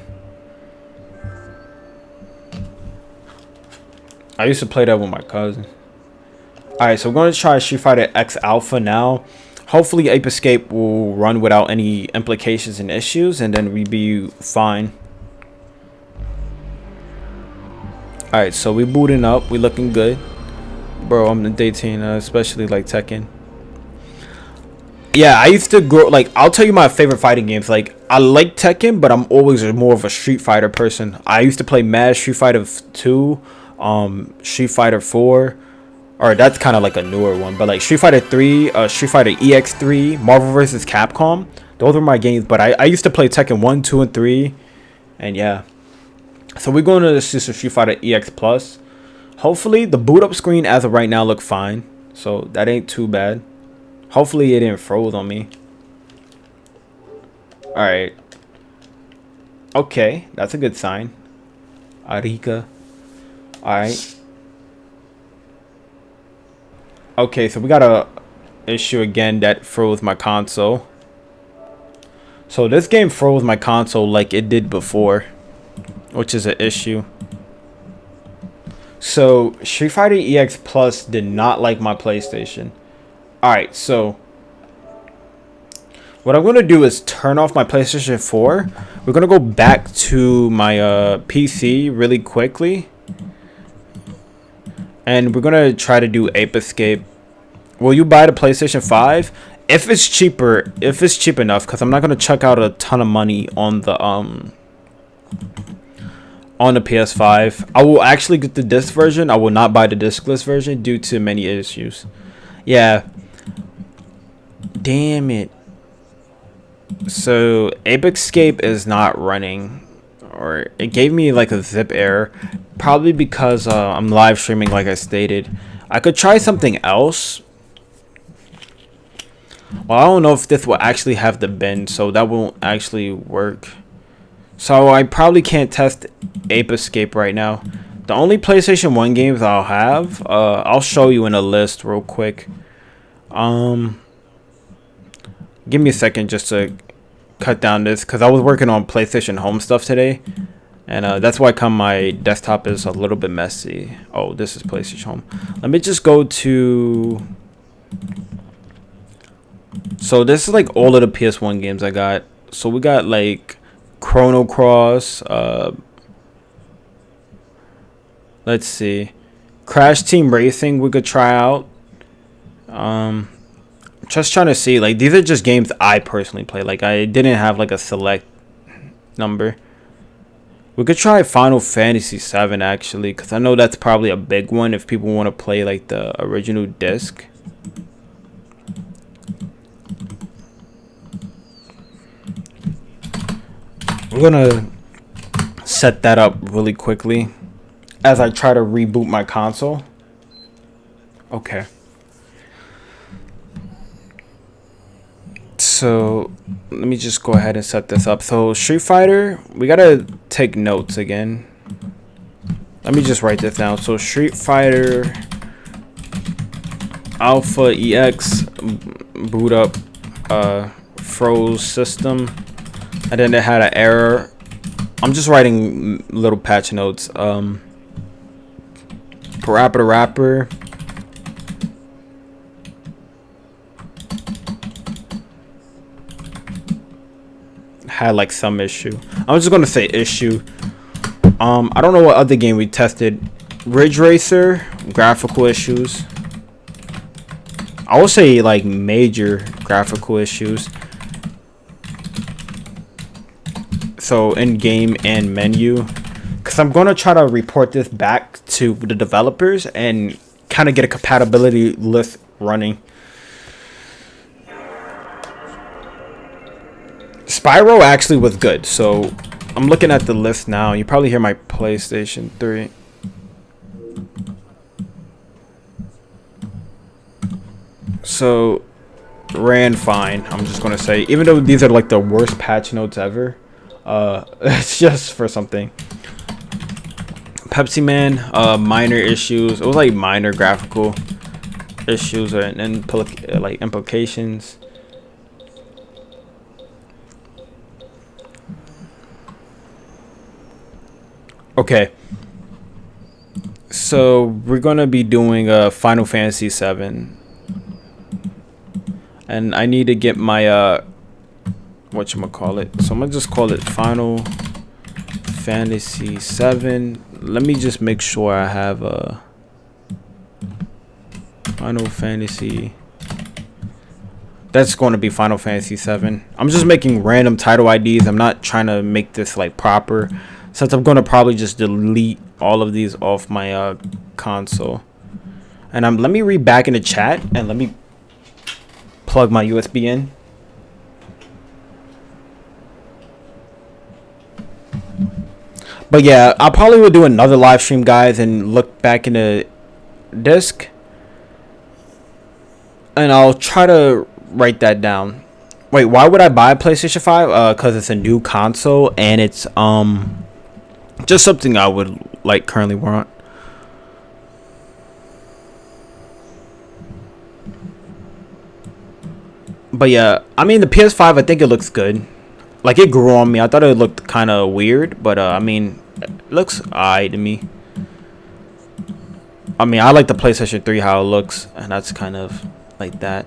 I used to play that with my cousin. Alright, so we're going to try Street Fighter X Alpha now. Hopefully Ape Escape will run without any implications and issues, and then we'll be fine. Alright, so we booting up. We looking good. Bro, I'm the Daytona, especially like Tekken. Yeah, I used to grow, like, I'll tell you my favorite fighting games. Like, I like Tekken, but I'm always more of a Street Fighter person. I used to play Mad Street Fighter 2, Street Fighter 4, or that's kind of like a newer one, but like Street Fighter 3, Street Fighter EX3, Marvel vs. Capcom. Those were my games, but I used to play Tekken 1, 2, and 3, and yeah. So we're going to this Street Fighter EX Plus. Hopefully, the boot up screen as of right now look fine, so that ain't too bad. Hopefully it didn't froze on me. Alright. Okay, that's a good sign. Arika. Alright. Okay, so we got a issue again that froze my console. So this game froze my console like it did before, which is an issue. So Street Fighter EX Plus did not like my PlayStation. Alright, so what I'm going to do is turn off my PlayStation 4. We're going to go back to my PC really quickly. And we're going to try to do Ape Escape. Will you buy the PlayStation 5? If it's cheaper, if it's cheap enough, because I'm not going to chuck out a ton of money on the PS5. I will actually get the disc version. I will not buy the discless version due to many issues. Yeah. Damn it. So Ape Escape is not running, or it gave me like a zip error, probably because I'm live streaming like I stated. I could try something else. Well, I don't know if this will actually have the bin, so that won't actually work. So I probably can't test Ape Escape right now. The only PlayStation 1 games I'll have, I'll show you in a list real quick. Give me a second just to cut down this, because I was working on PlayStation Home stuff today, and that's why my desktop is a little bit messy. Oh, this is PlayStation Home. Let me just go to... So this is like all of the PS1 games I got. So we got like Chrono Cross, let's see, Crash Team Racing we could try out. Just trying to see, like, these are just games I personally play. Like, I didn't have like a select number. We could try Final Fantasy 7 actually, because I know that's probably a big one if people want to play like the original disc. We're gonna set that up really quickly as I try to reboot my console. Okay. So let me just go ahead and set this up. So Street Fighter, we gotta take notes again. Let me just write this down. So Street Fighter Alpha EX boot up froze system, and then it had an error. I'm just writing little patch notes. PaRappa the Rapper. Had like some issue. I'm just gonna say issue. I don't know what other game we tested. Ridge Racer, graphical issues. I would say like major graphical issues. So in game and menu, because I'm gonna try to report this back to the developers and kind of get a compatibility list running. Spyro actually was good, so I'm looking at the list now. You probably hear my PlayStation 3. So ran fine, I'm just gonna say, even though these are like the worst patch notes ever. It's just for something. Pepsi Man, minor issues. It was like minor graphical issues and like implications. Okay, so we're gonna be doing Final Fantasy 7, and I need to get my whatchamacallit. So I'm gonna just call it Final Fantasy 7. Let me just make sure I have a Final Fantasy. That's going to be Final Fantasy 7. I'm just making random title IDs. I'm not trying to make this like proper, since I'm going to probably just delete all of these off my console. And let me read back in the chat, and let me plug my USB in. But yeah, I probably will do another live stream, guys, and look back in the disc. And I'll try to write that down. Wait, why would I buy a PlayStation 5? Because it's a new console and it's just something I would like currently want. But yeah, I mean the PS5, I think it looks good. Like it grew on me. I thought it looked kind of weird, but I mean, it looks alright to me. I mean, I like the PlayStation 3 how it looks, and that's kind of like that.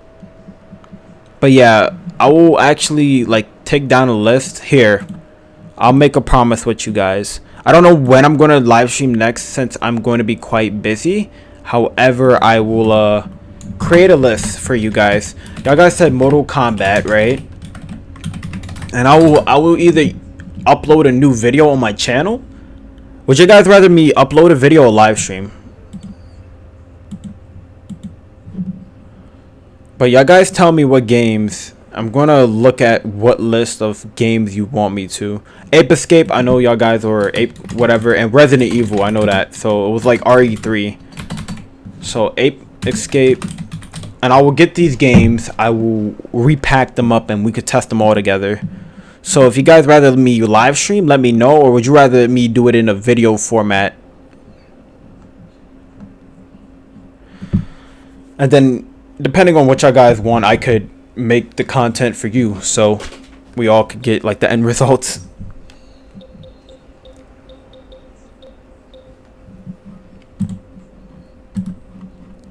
But yeah, I will actually like take down a list here. I'll make a promise with you guys. I don't know when I'm going to live stream next since I'm going to be quite busy. However, I will create a list for you guys. Y'all guys said Mortal Kombat, right? And I will either upload a new video on my channel. Would you guys rather me upload a video or live stream? But y'all guys tell me what games. I'm gonna look at what list of games you want me to. Ape Escape, I know y'all guys, or Ape whatever, and Resident Evil, I know that. So it was like RE3. So Ape Escape, and I will get these games. I will repack them up, and we could test them all together. So if you guys rather me live stream, let me know, or would you rather me do it in a video format? And then, depending on what y'all guys want, I could make the content for you, so we all could get like the end results.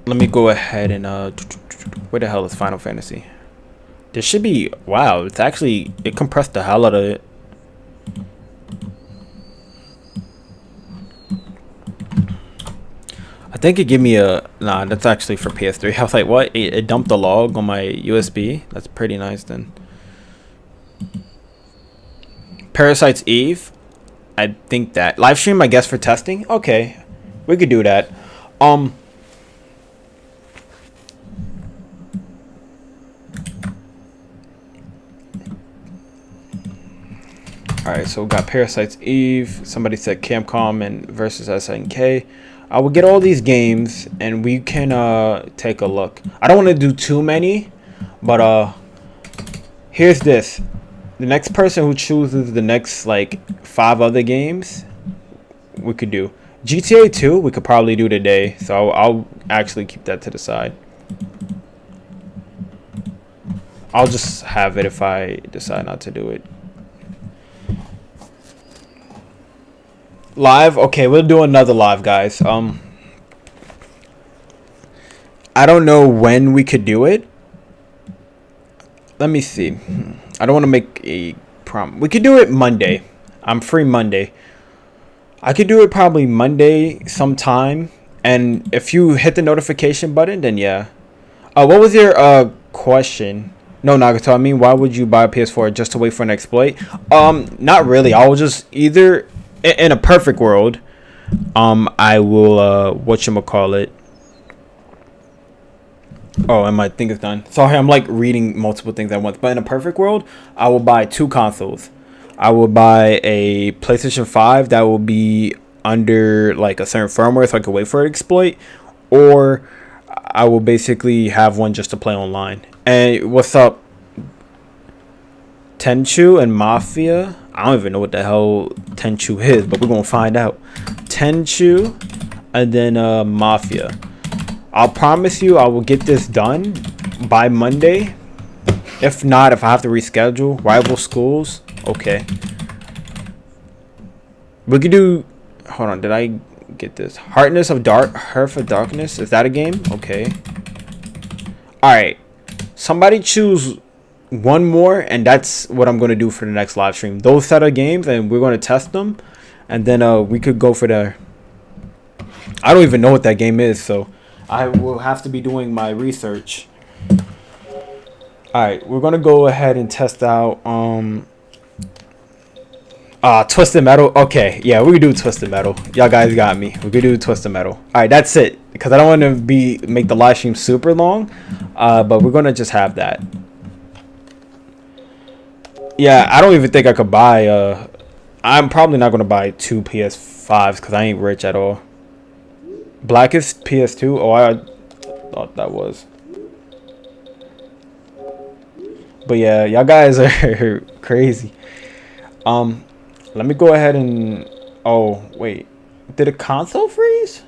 Let me go ahead and where the hell is Final Fantasy? This should be, wow, it's actually, it compressed the hell out of it. I think it gave me a, nah, that's actually for PS3. I was like, what? It dumped the log on my USB? That's pretty nice then. Parasite's Eve? I think that. Live stream, I guess, for testing? Okay. We could do that. Alright, so we got Parasite's Eve. Somebody said Capcom and versus SNK. I will get all these games and we can take a look. I don't want to do too many, but here's this. The next person who chooses the next like 5 other games, we could do. GTA 2 we could probably do today, so I'll actually keep that to the side. I'll just have it if I decide not to do it. Live, okay, we'll do another live, guys. I don't know when we could do it. Let me see. I don't want to make a prom. We could do it Monday. I'm free Monday. I could do it probably Monday sometime. And if you hit the notification button, then yeah. What was your question? No, Nagato, I mean, why would you buy a PS4 just to wait for an exploit? Not really. I will just either, in a perfect world, I will, whatchamacallit. Oh, and my thing is done. Sorry, I'm like reading multiple things at once. But in a perfect world, I will buy 2 consoles. I will buy a PlayStation 5 that will be under like a certain firmware so I can wait for an exploit. Or I will basically have one just to play online. And what's up? Tenchu and Mafia. I don't even know what the hell Tenchu is, but we're going to find out. Tenchu and then Mafia. I'll promise you I will get this done by Monday. If not, if I have to reschedule rival schools, okay. We could do, hold on, did I get this? Hearth of Darkness, is that a game? Okay. Alright. Somebody choose one more, and that's what I'm going to do for the next live stream. Those set of games, and we're going to test them. And then we could go for the, I don't even know what that game is, so I will have to be doing my research. Alright, we're gonna go ahead and test out Twisted Metal. Okay, yeah, we can do Twisted Metal. Y'all guys got me. We could do Twisted Metal. Alright, that's it. Because I don't want to make the live stream super long. But we're gonna just have that. Yeah, I don't even think I could buy I'm probably not gonna buy 2 PS5s because I ain't rich at all. Blackest PS2. Oh, I thought that was. But yeah, y'all guys are crazy. Let me go ahead and... Oh, wait. Did a console freeze?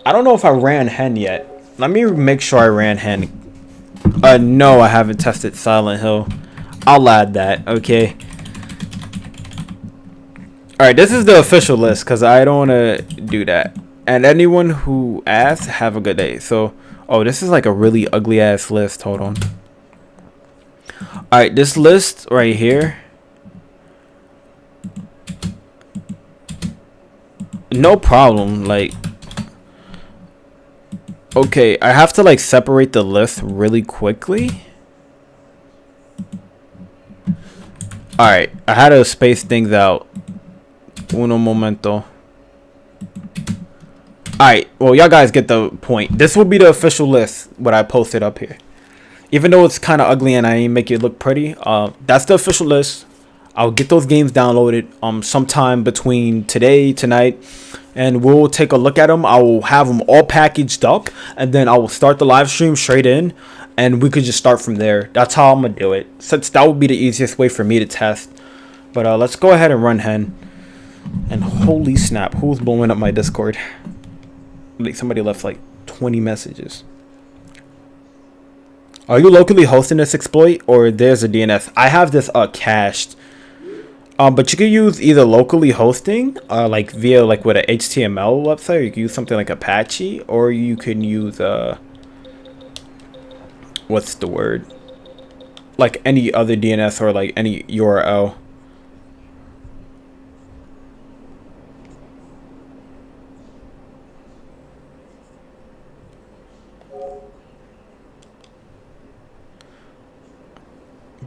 I don't know if I ran hen yet. Let me make sure I ran hen. No, I haven't tested Silent Hill. I'll add that, okay? Alright, this is the official list because I don't want to do that. And anyone who asked, have a good day. So, oh, this is like a really ugly ass list. Hold on. Alright, this list right here. No problem. Like, okay, I have to like separate the list really quickly. Alright, I had to space things out. Uno momento. Alright, well, y'all guys get the point. This will be the official list, what I posted up here. Even though it's kind of ugly and I ain't make it look pretty, that's the official list. I'll get those games downloaded sometime between today, tonight, and we'll take a look at them. I will have them all packaged up, and then I will start the live stream straight in, and we could just start from there. That's how I'm going to do it, since that would be the easiest way for me to test. But let's go ahead and run hen. And holy snap, who's blowing up my Discord? Like somebody left like 20 messages. Are you locally hosting this exploit or there's a DNS? I have this cached. But you could use either locally hosting, like via like with an HTML website, or you can use something like Apache, or you can use what's the word? Like any other DNS or like any URL.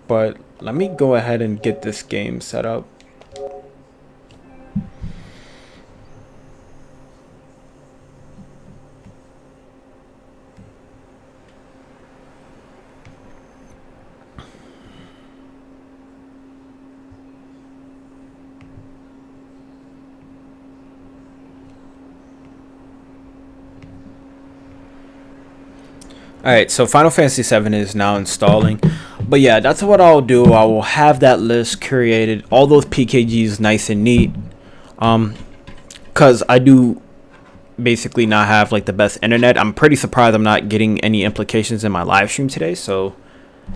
But let me go ahead and get this game set up. Alright, so Final Fantasy VII is now installing. But yeah, that's what I'll do. I will have that list curated. All those PKGs nice and neat. Because I do basically not have like the best internet. I'm pretty surprised I'm not getting any implications in my live stream today. So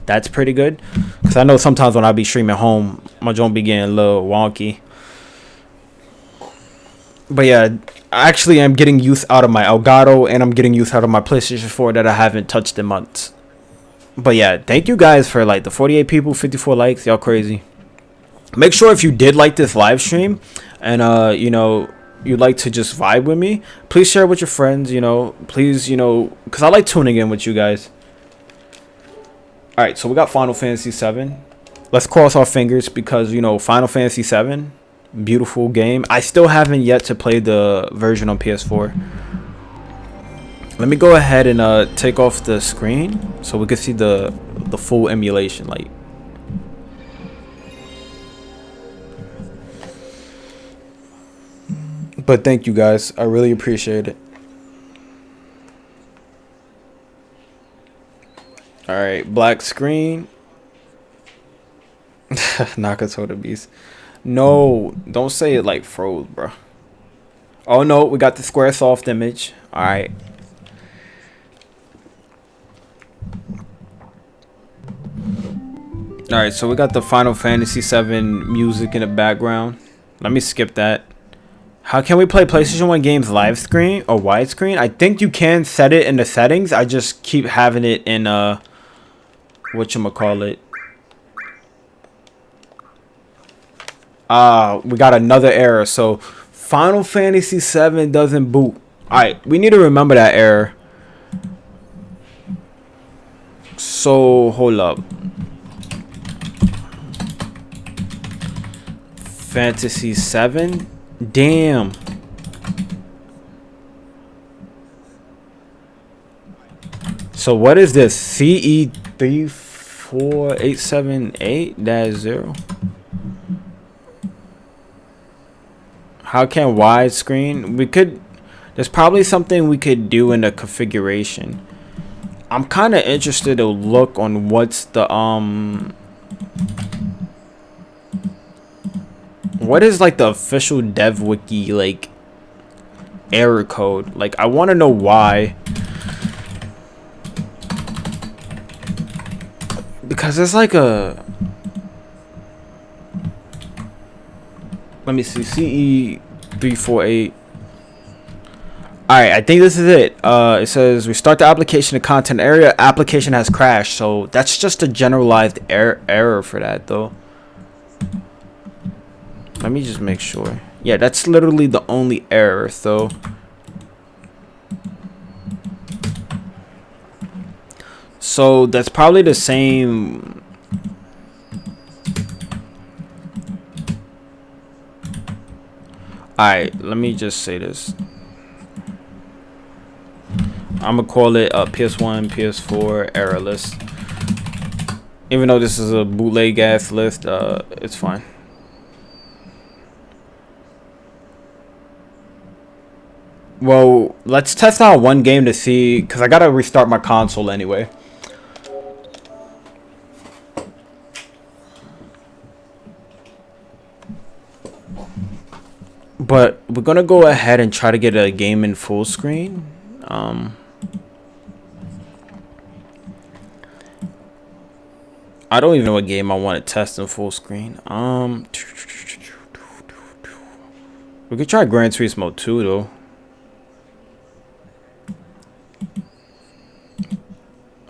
that's pretty good. Because I know sometimes when I be streaming home, my joint be getting a little wonky. But yeah, I actually am getting use out of my Elgato, and I'm getting use out of my PlayStation 4 that I haven't touched in months. But yeah, thank you guys for like the 48 people, 54 likes. Y'all crazy. Make sure if you did like this live stream and you know, you'd like to just vibe with me, please share with your friends, you know, please, you know, because I like tuning in with you guys. Alright, so we got Final Fantasy VII. Let's cross our fingers because, you know, Final Fantasy VII, beautiful game. I still haven't yet to play the version on PS4. Let me go ahead and take off the screen so we can see the full emulation. Like, but thank you guys, I really appreciate it. All right, black screen. Nagato the beast. No, don't say it like froze, bro. Oh no, we got the square soft image. All right. All right, so we got the Final Fantasy VII music in the background. Let me skip that. How can we play PlayStation 1 games live screen or widescreen? I think you can set it in the settings. I just keep having it in whatchamacallit. We got another error. So Final Fantasy VII doesn't boot. Alright, we need to remember that error. So hold up. Fantasy VII? Damn. So what is this? CE 34878-0? How can widescreen? We could, there's probably something we could do in the configuration. I'm kind of interested to look on what's the what is like the official dev wiki like error code. Like I want to know why, because it's like a, let me see, CE348. Alright, I think this is it. It says restart the application to content area. Application has crashed. So that's just a generalized error for that though. Let me just make sure. Yeah, that's literally the only error though. So that's probably the same. Alright, let me just say this. I'm gonna call it PS1, PS4 error list. Even though this is a bootleg ass list, it's fine. Well, let's test out one game to see, because I gotta restart my console anyway. But we're gonna go ahead and try to get a game in full screen. I don't even know what game I want to test in full screen. We could try Gran Turismo 2 though.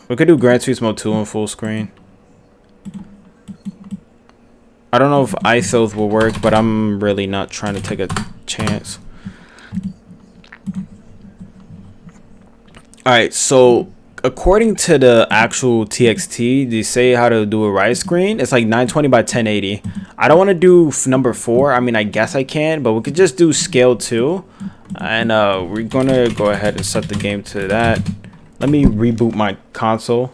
We could do Gran Turismo 2 in full screen. I don't know if ISOs will work, but I'm really not trying to take a chance. Alright, so according to the actual TXT, they say how to do a rise screen. It's like 920 by 1080. I don't want to do number 4. I mean, I guess I can, but we could just do scale 2. And we're going to go ahead and set the game to that. Let me reboot my console.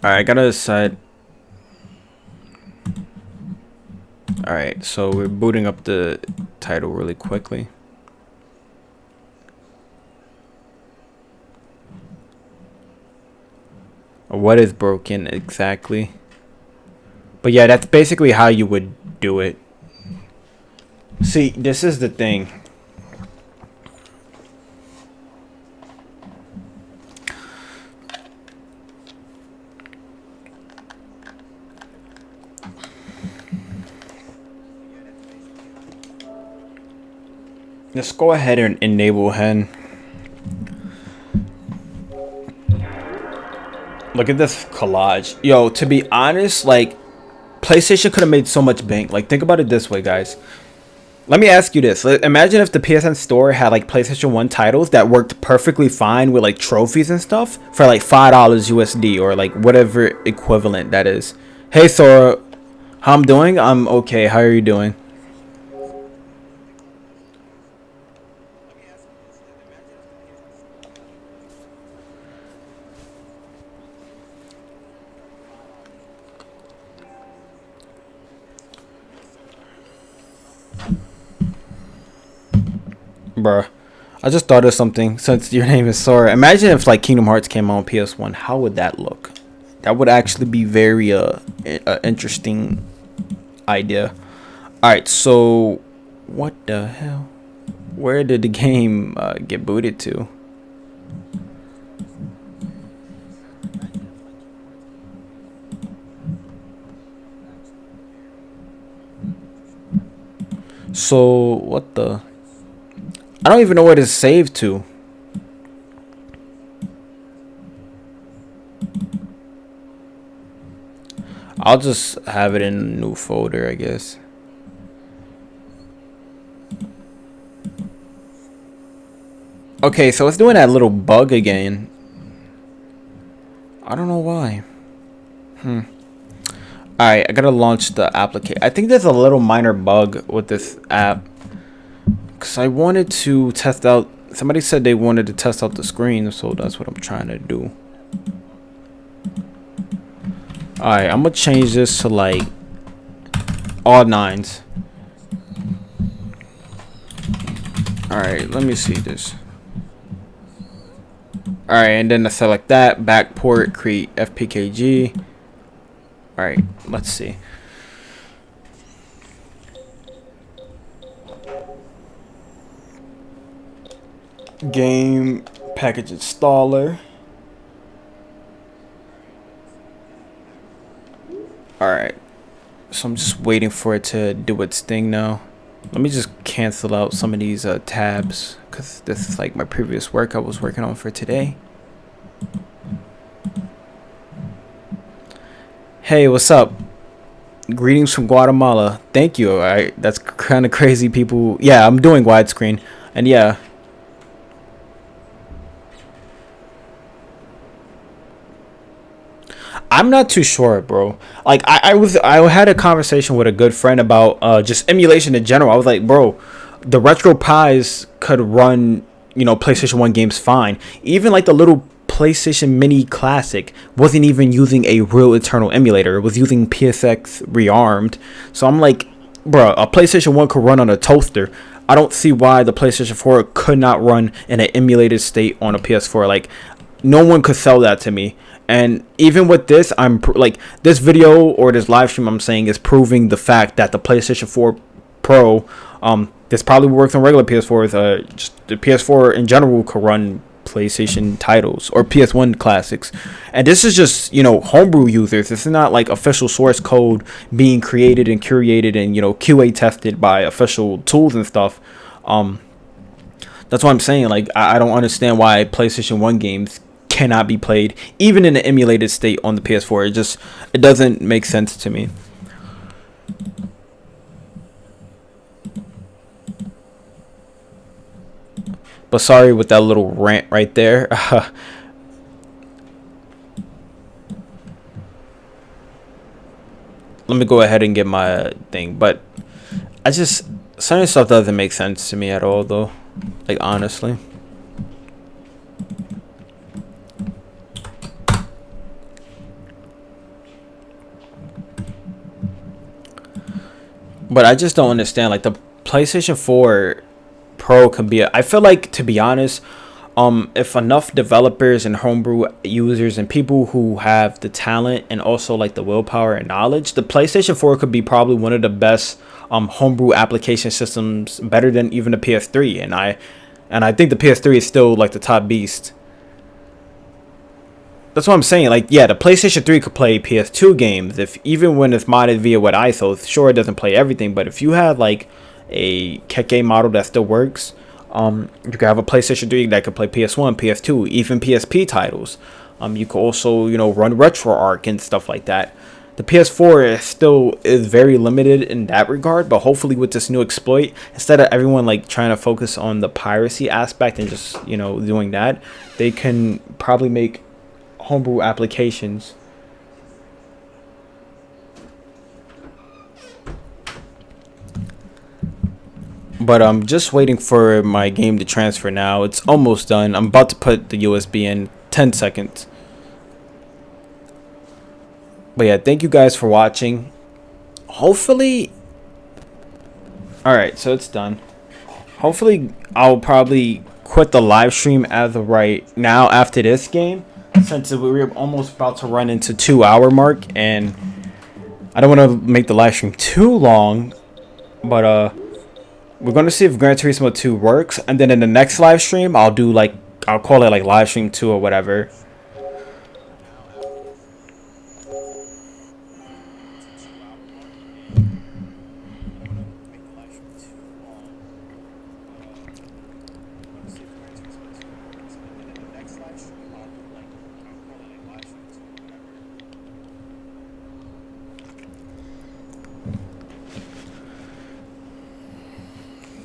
Alright, I gotta decide. Alright, so we're booting up the title really quickly. What is broken exactly? But yeah, that's basically how you would do it. See, this is the thing. Let's go ahead and enable hen. Look at this collage. Yo, to be honest, like, PlayStation could have made so much bank. Like, think about it this way, guys. Let me ask you this. Imagine if the PSN store had, like, PlayStation 1 titles that worked perfectly fine with, like, trophies and stuff for, like, $5 USD or, like, whatever equivalent that is. Hey, Sora. How I'm doing? I'm okay. How are you doing? Bruh, I just thought of something since your name is Sora. Imagine if like Kingdom Hearts came out on PS1. How would that look? That would actually be very interesting idea. Alright, so what the hell? Where did the game get booted to? So what the? I don't even know where to save to. I'll just have it in a new folder, I guess. Okay, so it's doing that little bug again. I don't know why. Alright, I gotta launch the application. I think there's a little minor bug with this app. Because I wanted to test out, somebody said they wanted to test out the screen, so that's what I'm trying to do. Alright, I'm gonna change this to like all 9s. Alright, let me see this. Alright, and then to select that, backport, create FPKG. Alright, let's see. Game package installer. Alright, so I'm just waiting for it to do its thing now. Let me just cancel out some of these tabs, because this is like my previous work I was working on for today. Hey, what's up? Greetings from Guatemala. Thank you. Alright, that's kind of crazy, people. Yeah, I'm doing widescreen, and yeah. I'm not too sure, bro. Like I had a conversation with a good friend about just emulation in general. I was like, bro, the retro pies could run, you know, PlayStation 1 games fine. Even like the little PlayStation Mini Classic wasn't even using a real internal emulator. It was using PSX rearmed. So I'm like, bro, a PlayStation 1 could run on a toaster. I don't see why the PlayStation 4 could not run in an emulated state on a PS4. Like, no one could sell that to me. And even with this, I'm like, this video or this live stream I'm saying is proving the fact that the PlayStation 4 Pro, this probably works on regular PS4s. Just the PS4 in general could run PlayStation titles or PS1 classics. And this is just, you know, homebrew users. This is not like official source code being created and curated and, you know, QA tested by official tools and stuff. That's what I'm saying. Like, I don't understand why PlayStation 1 games cannot be played even in an emulated state on the PS4. It doesn't make sense to me. But sorry with that little rant right there. Let me go ahead and get my thing. But certain stuff doesn't make sense to me at all, though. Like, honestly. But I just don't understand, like, the PlayStation 4 Pro can be I feel like, to be honest, if enough developers and homebrew users and people who have the talent and also like the willpower and knowledge, the PlayStation 4 could be probably one of the best homebrew application systems, better than even the PS3. And I think the PS3 is still like the top beast. That's what I'm saying. Like, yeah, the PlayStation 3 could play PS2 games, if even when it's modded via what ISO. Sure, it doesn't play everything, but if you have like a Kekke model that still works, you could have a PlayStation 3 that could play PS1, PS2, even PSP titles. You could also, you know, run RetroArch and stuff like that. The PS4 is very limited in that regard, but hopefully with this new exploit, instead of everyone like trying to focus on the piracy aspect and just, you know, doing that, they can probably make homebrew applications. But I'm just waiting for my game to transfer now. It's almost done. I'm about to put the USB in 10 seconds. But yeah, thank you guys for watching. Hopefully, alright, so it's done. Hopefully I'll probably quit the live stream as of right now after this game, since we're almost about to run into 2-hour mark, and I don't want to make the live stream too long. But we're going to see if Gran Turismo 2 works, and then in the next live stream I'll call it like live stream 2 or whatever.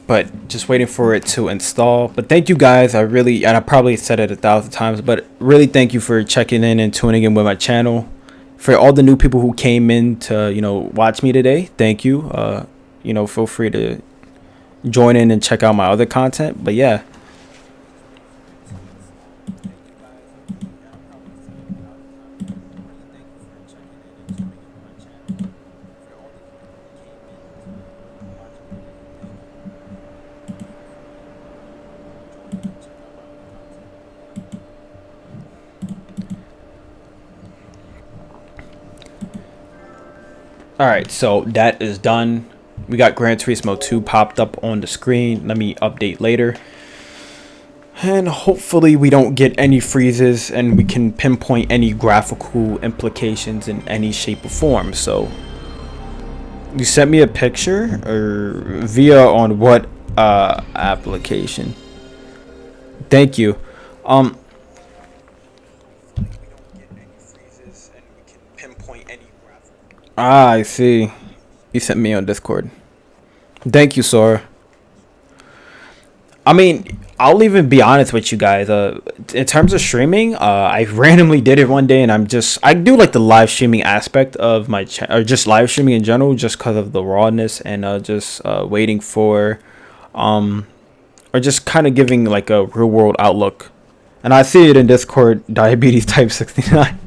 But just waiting for it to install. But thank you guys. And I probably said it 1,000 times, but really thank you for checking in and tuning in with my channel. For all the new people who came in to, you know, watch me today, thank you. You know, feel free to join in and check out my other content. But yeah. Alright, so that is done. We got Gran Turismo 2 popped up on the screen. Let me update later. And hopefully we don't get any freezes and we can pinpoint any graphical implications in any shape or form. So you sent me a picture or via on what application? Thank you. I see. You sent me on Discord. Thank you, Sora. I mean, I'll even be honest with you guys. In terms of streaming, I randomly did it one day, and I do like the live streaming aspect of my channel, or just live streaming in general, just because of the rawness and just waiting for, or just kind of giving like a real world outlook. And I see it in Discord, diabetes type 69.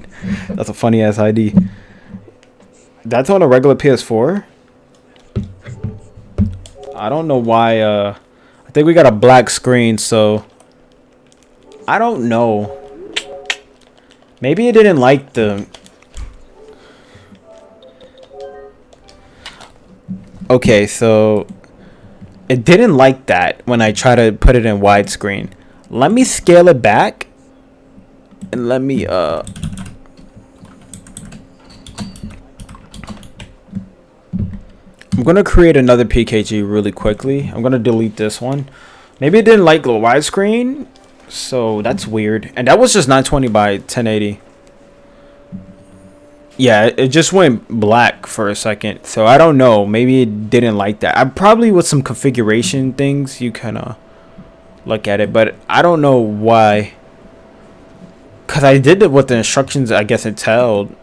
That's a funny ass ID. That's on a regular PS4. I don't know why. I think we got a black screen, so I don't know. Maybe it didn't like the. Okay, so it didn't like that when I try to put it in widescreen. Let me scale it back, and let me I'm gonna create another PKG really quickly. I'm gonna delete this one. Maybe it didn't like the widescreen, so that's weird. And that was just 920 by 1080. Yeah, it just went black for a second, so I don't know. Maybe it didn't like that. I probably with some configuration things you kind look at it, but I don't know why. Cause I did it with the instructions. I guess it told,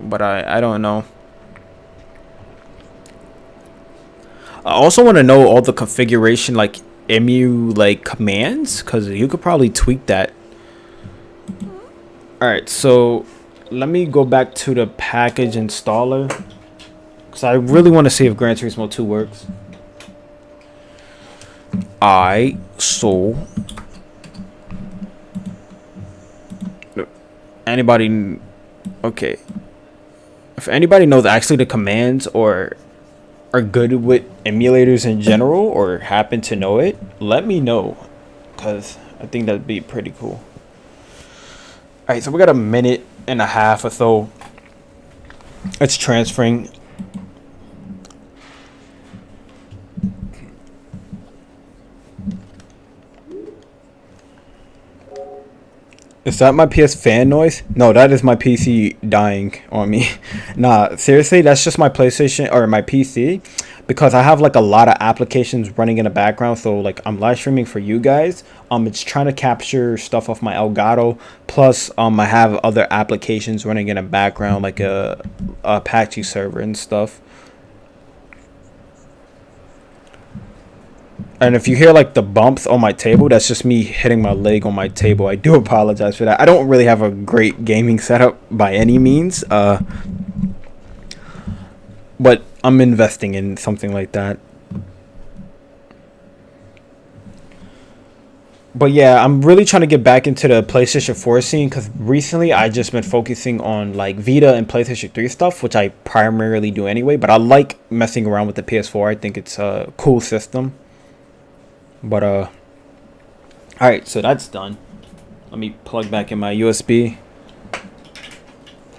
but I don't know. I also want to know all the configuration, like commands, because you could probably tweak that. Alright, so let me go back to the package installer, because I really want to see if Gran Turismo 2 works. Anybody, okay, if anybody knows actually the commands or are good with emulators in general or happen to know it, let me know, because I think that'd be pretty cool. Alright, so we got a minute and a half or so. It's transferring. Is that my PS fan noise? No, that is my PC dying on me. Nah, seriously, that's just my PlayStation or my PC, because I have like a lot of applications running in the background. So like I'm live streaming for you guys. It's trying to capture stuff off my Elgato. Plus, I have other applications running in the background, like a Apache server and stuff. And if you hear like the bumps on my table, that's just me hitting my leg on my table. I do apologize for that. I don't really have a great gaming setup by any means. But I'm investing in something like that. But yeah, I'm really trying to get back into the PlayStation 4 scene, because recently I just been focusing on like Vita and PlayStation 3 stuff, which I primarily do anyway. But I like messing around with the PS4. I think it's a cool system. But alright, so that's done. Let me plug back in my USB.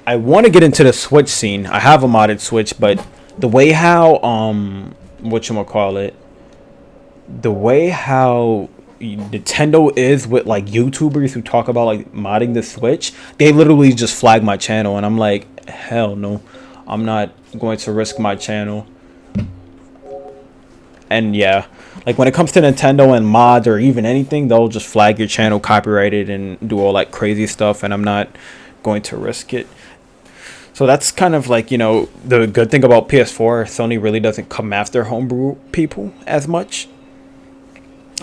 I want to get into the Switch scene. I have a modded Switch, but the way how whatchamacallit, the way how Nintendo is with like YouTubers who talk about like modding the Switch, they literally just flag my channel, and I'm like, hell no, I'm not going to risk my channel. And yeah, like when it comes to Nintendo and mods or even anything, they'll just flag your channel copyrighted and do all that crazy stuff, and I'm not going to risk it. So that's kind of like, you know, the good thing about PS4. Sony really doesn't come after homebrew people as much,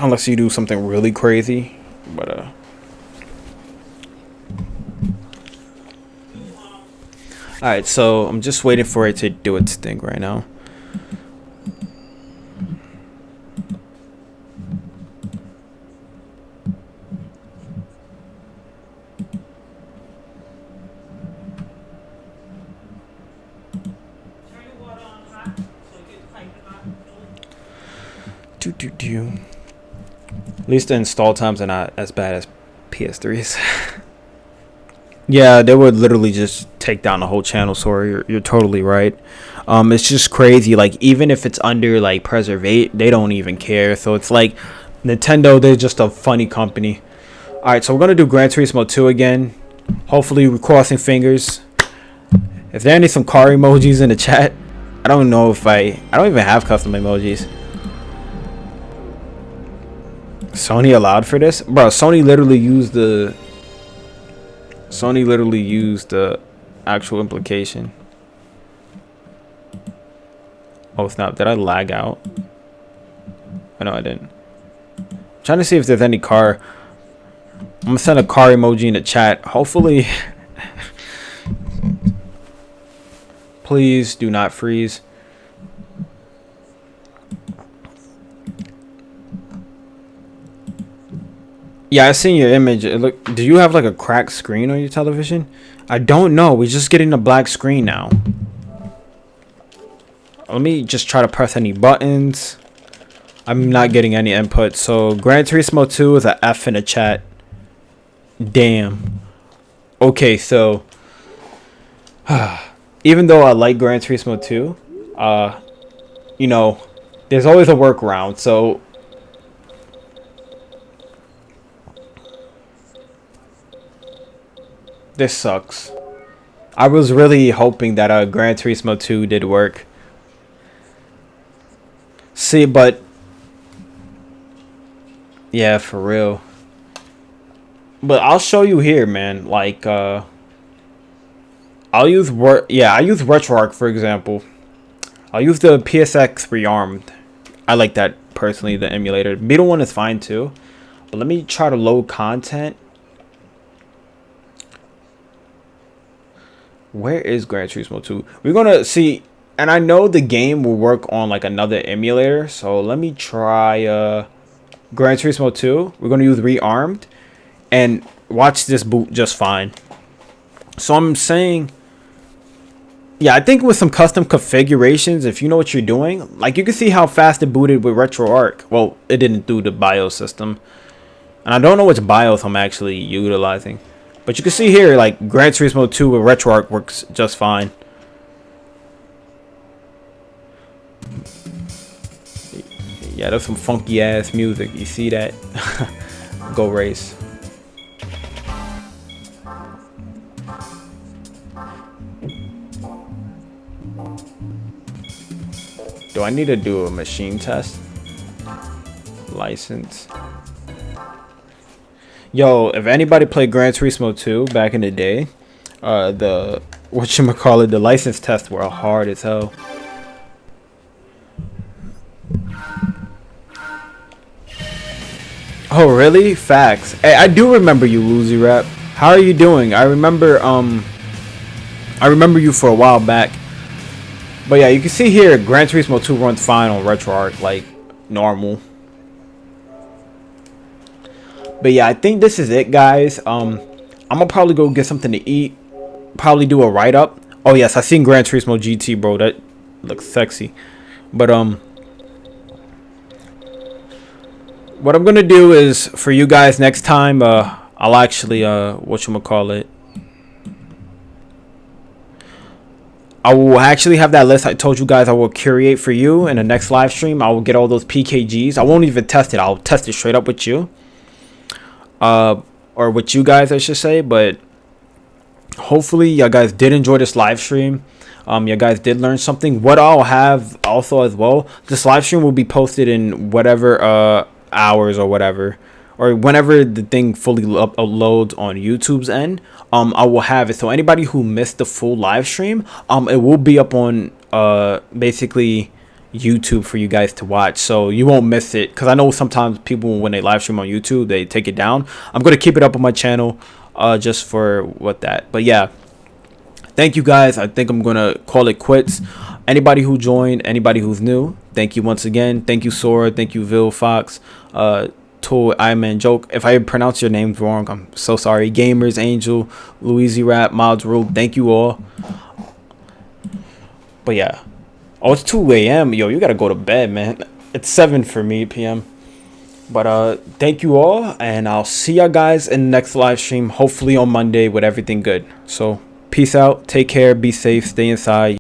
unless you do something really crazy. But alright, so I'm just waiting for it to do its thing right now. At least the install times are not as bad as PS3's. Yeah, they would literally just take down the whole channel. Sorry, you're totally right. It's just crazy. Like, even if it's under like preservate, they don't even care. So it's like Nintendo, they're just a funny company. All right, so we're gonna do Gran Turismo 2 again. Hopefully, we're crossing fingers. If there are some car emojis in the chat, I don't know if I don't even have custom emojis. Sony allowed for this, bro. Sony literally used the actual implication. Oh snap! Did I lag out? Oh, no, I didn't. I'm trying to see if there's any car. I'm gonna send a car emoji in the chat. Hopefully, please do not freeze. Yeah, I seen your image. Do you have like a cracked screen on your television? I don't know. We're just getting a black screen now. Let me just try to press any buttons. I'm not getting any input. So Gran Turismo 2 is a F in the chat. Damn. Okay, so even though I like Gran Turismo 2, you know, there's always a workaround. So this sucks. I was really hoping that Gran Turismo 2 did work. See, but yeah, for real. But I'll show you here, man. Like, I'll use I use RetroArch for example. I'll use the PSX rearmed. I like that personally. The emulator, Beetle one is fine too. But let me try to load content. Where is Gran Turismo 2? We're gonna see, and I know the game will work on like another emulator. So let me try Gran Turismo 2. We're gonna use rearmed, and watch this boot just fine. So I'm saying, yeah, I think with some custom configurations, if you know what you're doing, like you can see how fast it booted with RetroArch. Well, it didn't do the BIOS system, and I don't know which BIOS I'm actually utilizing. But you can see here, like, Gran Turismo 2 with RetroArch works just fine. Yeah, there's some funky ass music. You see that? Go race. Do I need to do a machine test? License. Yo, if anybody played Gran Turismo 2 back in the day, the whatchamacallit, the license tests were hard as hell. Oh really? Facts. Hey, I do remember you, Lucy Rap. How are you doing? I remember you for a while back. But yeah, you can see here Gran Turismo 2 runs fine on RetroArch, like normal. But yeah, I think this is it, guys. I'm gonna probably go get something to eat. Probably do a write-up. Oh yes, I seen Gran Turismo GT, bro. That looks sexy. But what I'm gonna do is for you guys next time, I'll actually whatchamacallit, I will actually have that list I told you guys I will curate for you in the next live stream. I will get all those PKGs. I won't even test it. I'll test it straight up with you. Or with you guys, I should say. But hopefully you guys did enjoy this live stream. You guys did learn something. What I'll have also as well, this live stream will be posted in whatever hours or whatever, or whenever the thing fully uploads on YouTube's end. I will have it, so anybody who missed the full live stream, it will be up on basically YouTube for you guys to watch, so you won't miss it. Because I know sometimes people, when they live stream on YouTube, they take it down. I'm gonna keep it up on my channel just for what that. But yeah, thank you guys. I think I'm gonna call it quits. Anybody who joined, anybody who's new, thank you once again. Thank you, Sora. Thank you, Vil Fox, Tool, Iron Joke. If I pronounce your names wrong, I'm so sorry. Gamers, Angel, Louise Rap, Mods Rule, thank you all. But yeah. Oh, it's 2 a.m. Yo, you gotta go to bed, man. It's 7 for me p.m. But thank you all, and I'll see ya guys in the next live stream, hopefully on Monday with everything good. So peace out, take care, be safe, stay inside.